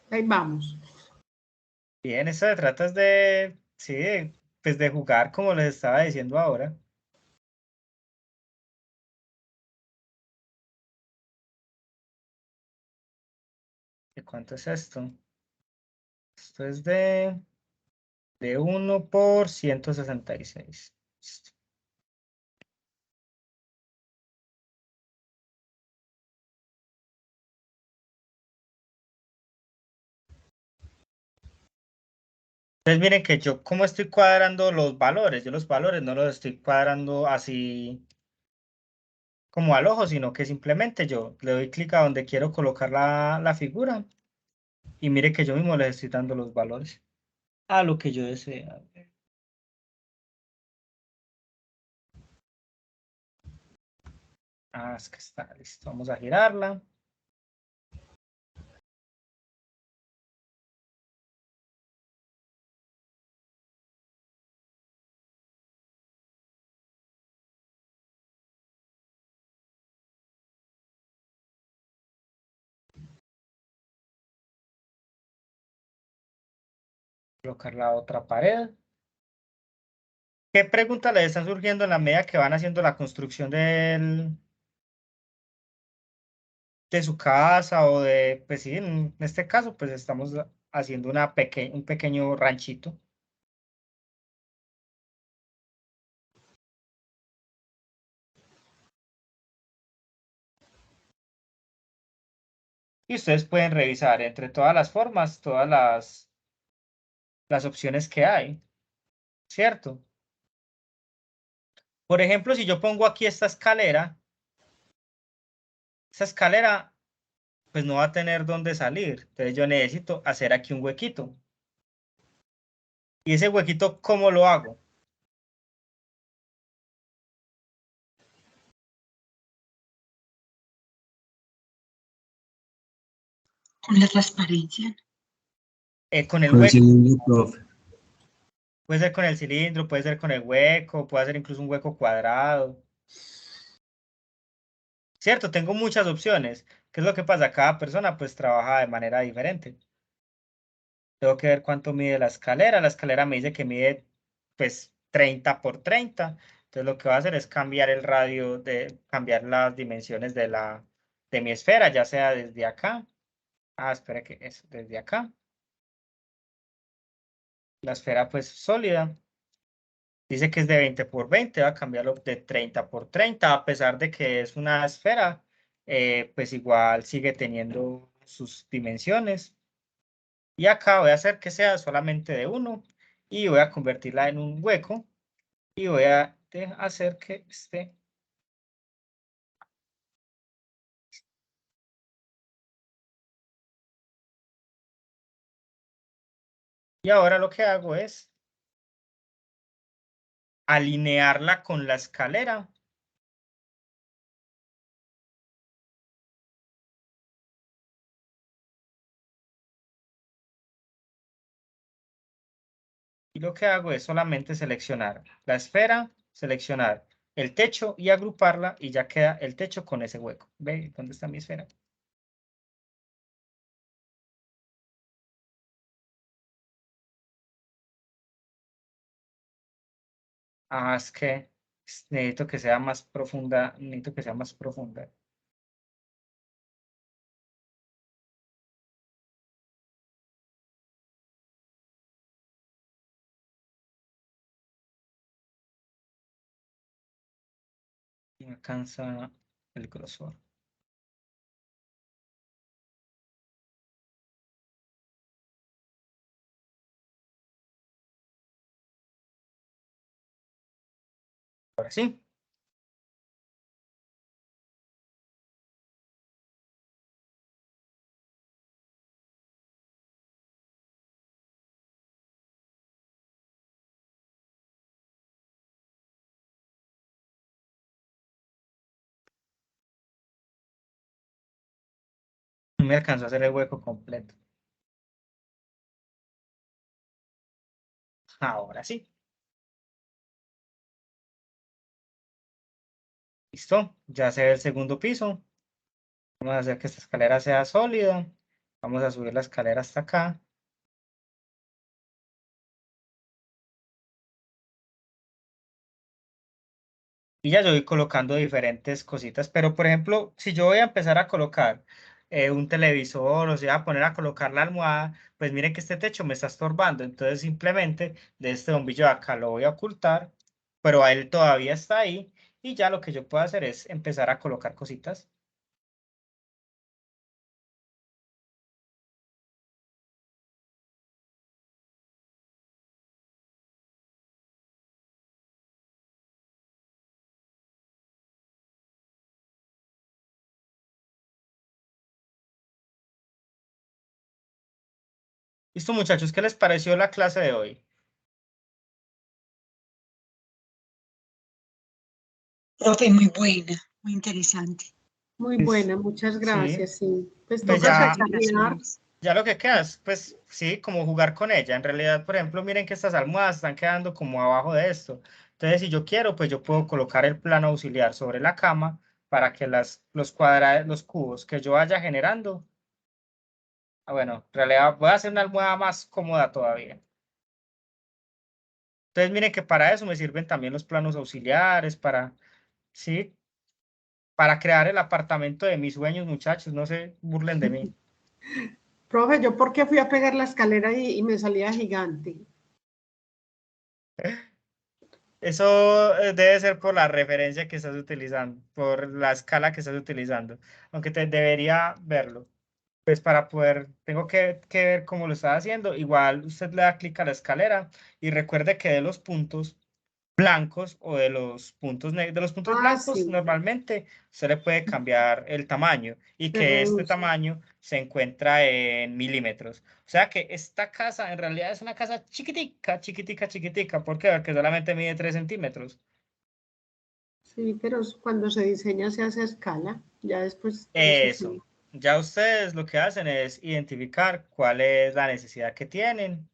Ahí vamos. Bien, eso se trata es de, sí, pues de jugar como les estaba diciendo ahora. ¿De cuánto es esto? Esto es de 1 por 166. Listo. Entonces miren que yo como estoy cuadrando los valores, yo los valores no los estoy cuadrando así como al ojo, sino que simplemente yo le doy clic a donde quiero colocar la figura y mire que yo mismo les estoy dando los valores a lo que yo deseo. Ah, es que está listo. Vamos a girarla. Colocar la otra pared. ¿Qué preguntas les están surgiendo en la medida que van haciendo la construcción de su casa o de, pues sí, en este caso, pues estamos haciendo un pequeño ranchito. Y ustedes pueden revisar entre todas las formas, todas las opciones que hay, ¿cierto? Por ejemplo, si yo pongo aquí esta escalera pues no va a tener dónde salir. Entonces yo necesito hacer aquí un huequito. ¿Y ese huequito cómo lo hago? Con la transparencia. Con el Con el hueco. cilindro, profe. Puede ser con el cilindro, puede ser con el hueco, puede ser incluso un hueco cuadrado. ¿Cierto? Tengo muchas opciones. ¿Qué es lo que pasa? Cada persona pues trabaja de manera diferente. Tengo que ver cuánto mide la escalera. La escalera me dice que mide pues 30 por 30. Entonces lo que voy a hacer es cambiar el radio, cambiar las dimensiones de mi esfera, ya sea desde acá. Ah, espera que es desde acá. La esfera pues sólida. Dice que es de 20 por 20, va a cambiarlo de 30 por 30, a pesar de que es una esfera, pues igual sigue teniendo sus dimensiones. Y acá voy a hacer que sea solamente de 1 y voy a convertirla en un hueco y voy a hacer que esté. Y ahora lo que hago es alinearla con la escalera. Y lo que hago es solamente seleccionar la esfera, seleccionar el techo y agruparla y ya queda el techo con ese hueco. ¿Ve dónde está mi esfera? Ah, es que necesito que sea más profunda, necesito que sea más profunda. Me alcanza el grosor. Ahora sí. No me alcanzó a hacer el hueco completo. Ahora sí. Listo. Ya se ve el segundo piso. Vamos a hacer que esta escalera sea sólida. Vamos a subir la escalera hasta acá. Y ya yo voy colocando diferentes cositas, pero por ejemplo, si yo voy a empezar a colocar un televisor, o sea, a poner a colocar la almohada, pues miren que este techo me está estorbando, entonces simplemente de este bombillo de acá lo voy a ocultar, pero a él todavía está ahí, y ya lo que yo puedo hacer es empezar a colocar cositas. Listo, muchachos, ¿qué les pareció la clase de hoy? Profe, muy buena, Muy interesante. Muy Pues, buena, muchas gracias. Sí, pues Pues toca ya- cacharrear. Ya lo que queda es, pues sí, como jugar con ella. En realidad, por ejemplo, miren que estas almohadas están quedando como abajo de esto. Entonces, si yo quiero, pues yo puedo colocar el plano auxiliar sobre la cama para que los cubos que yo vaya generando. Bueno, en realidad voy a hacer una almohada más cómoda todavía. Entonces, miren que para eso me sirven también los planos auxiliares, sí, para crear el apartamento de mis sueños, muchachos. No se burlen de mí. Profe, yo porque fui a pegar la escalera y me salía gigante. Eso debe ser por la referencia que estás utilizando, por la escala que estás utilizando, aunque te debería verlo. Pues para poder, tengo que ver cómo lo estás haciendo. Igual usted le da clic a la escalera y recuerde que de los puntos blancos o de los puntos blancos Sí, normalmente se le puede cambiar el tamaño y se que este reduce. tamaño se encuentra en milímetros. O sea que esta casa en realidad es una casa chiquitica, chiquitica, chiquitica. ¿Por qué? Porque solamente mide 3 centímetros. Sí, pero cuando se diseña se hace a escala. Ya después, Eso. Ya ustedes lo que hacen es identificar cuál es la necesidad que tienen.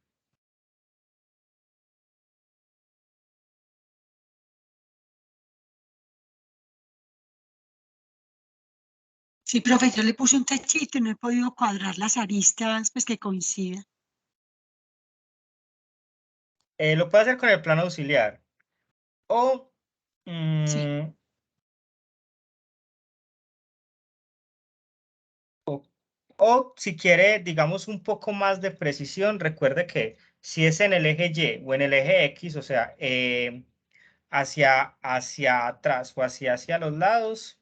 Sí, profe, yo le puse un techito y no he podido cuadrar las aristas, pues que coincidan. Lo puede hacer con el plano auxiliar. O, Sí. o si quiere, digamos, un poco más de precisión, recuerde que si es en el eje Y o en el eje X, o sea, hacia atrás o hacia los lados,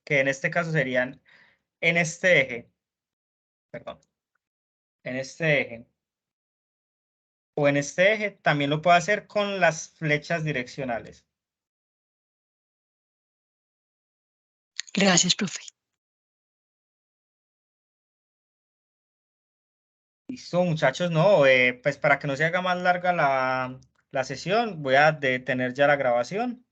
que en este caso serían en este eje, perdón, en este eje o en este eje, también lo puede hacer con las flechas direccionales. Gracias, profe. Listo, muchachos, no, pues para que no se haga más larga la sesión, voy a detener ya la grabación.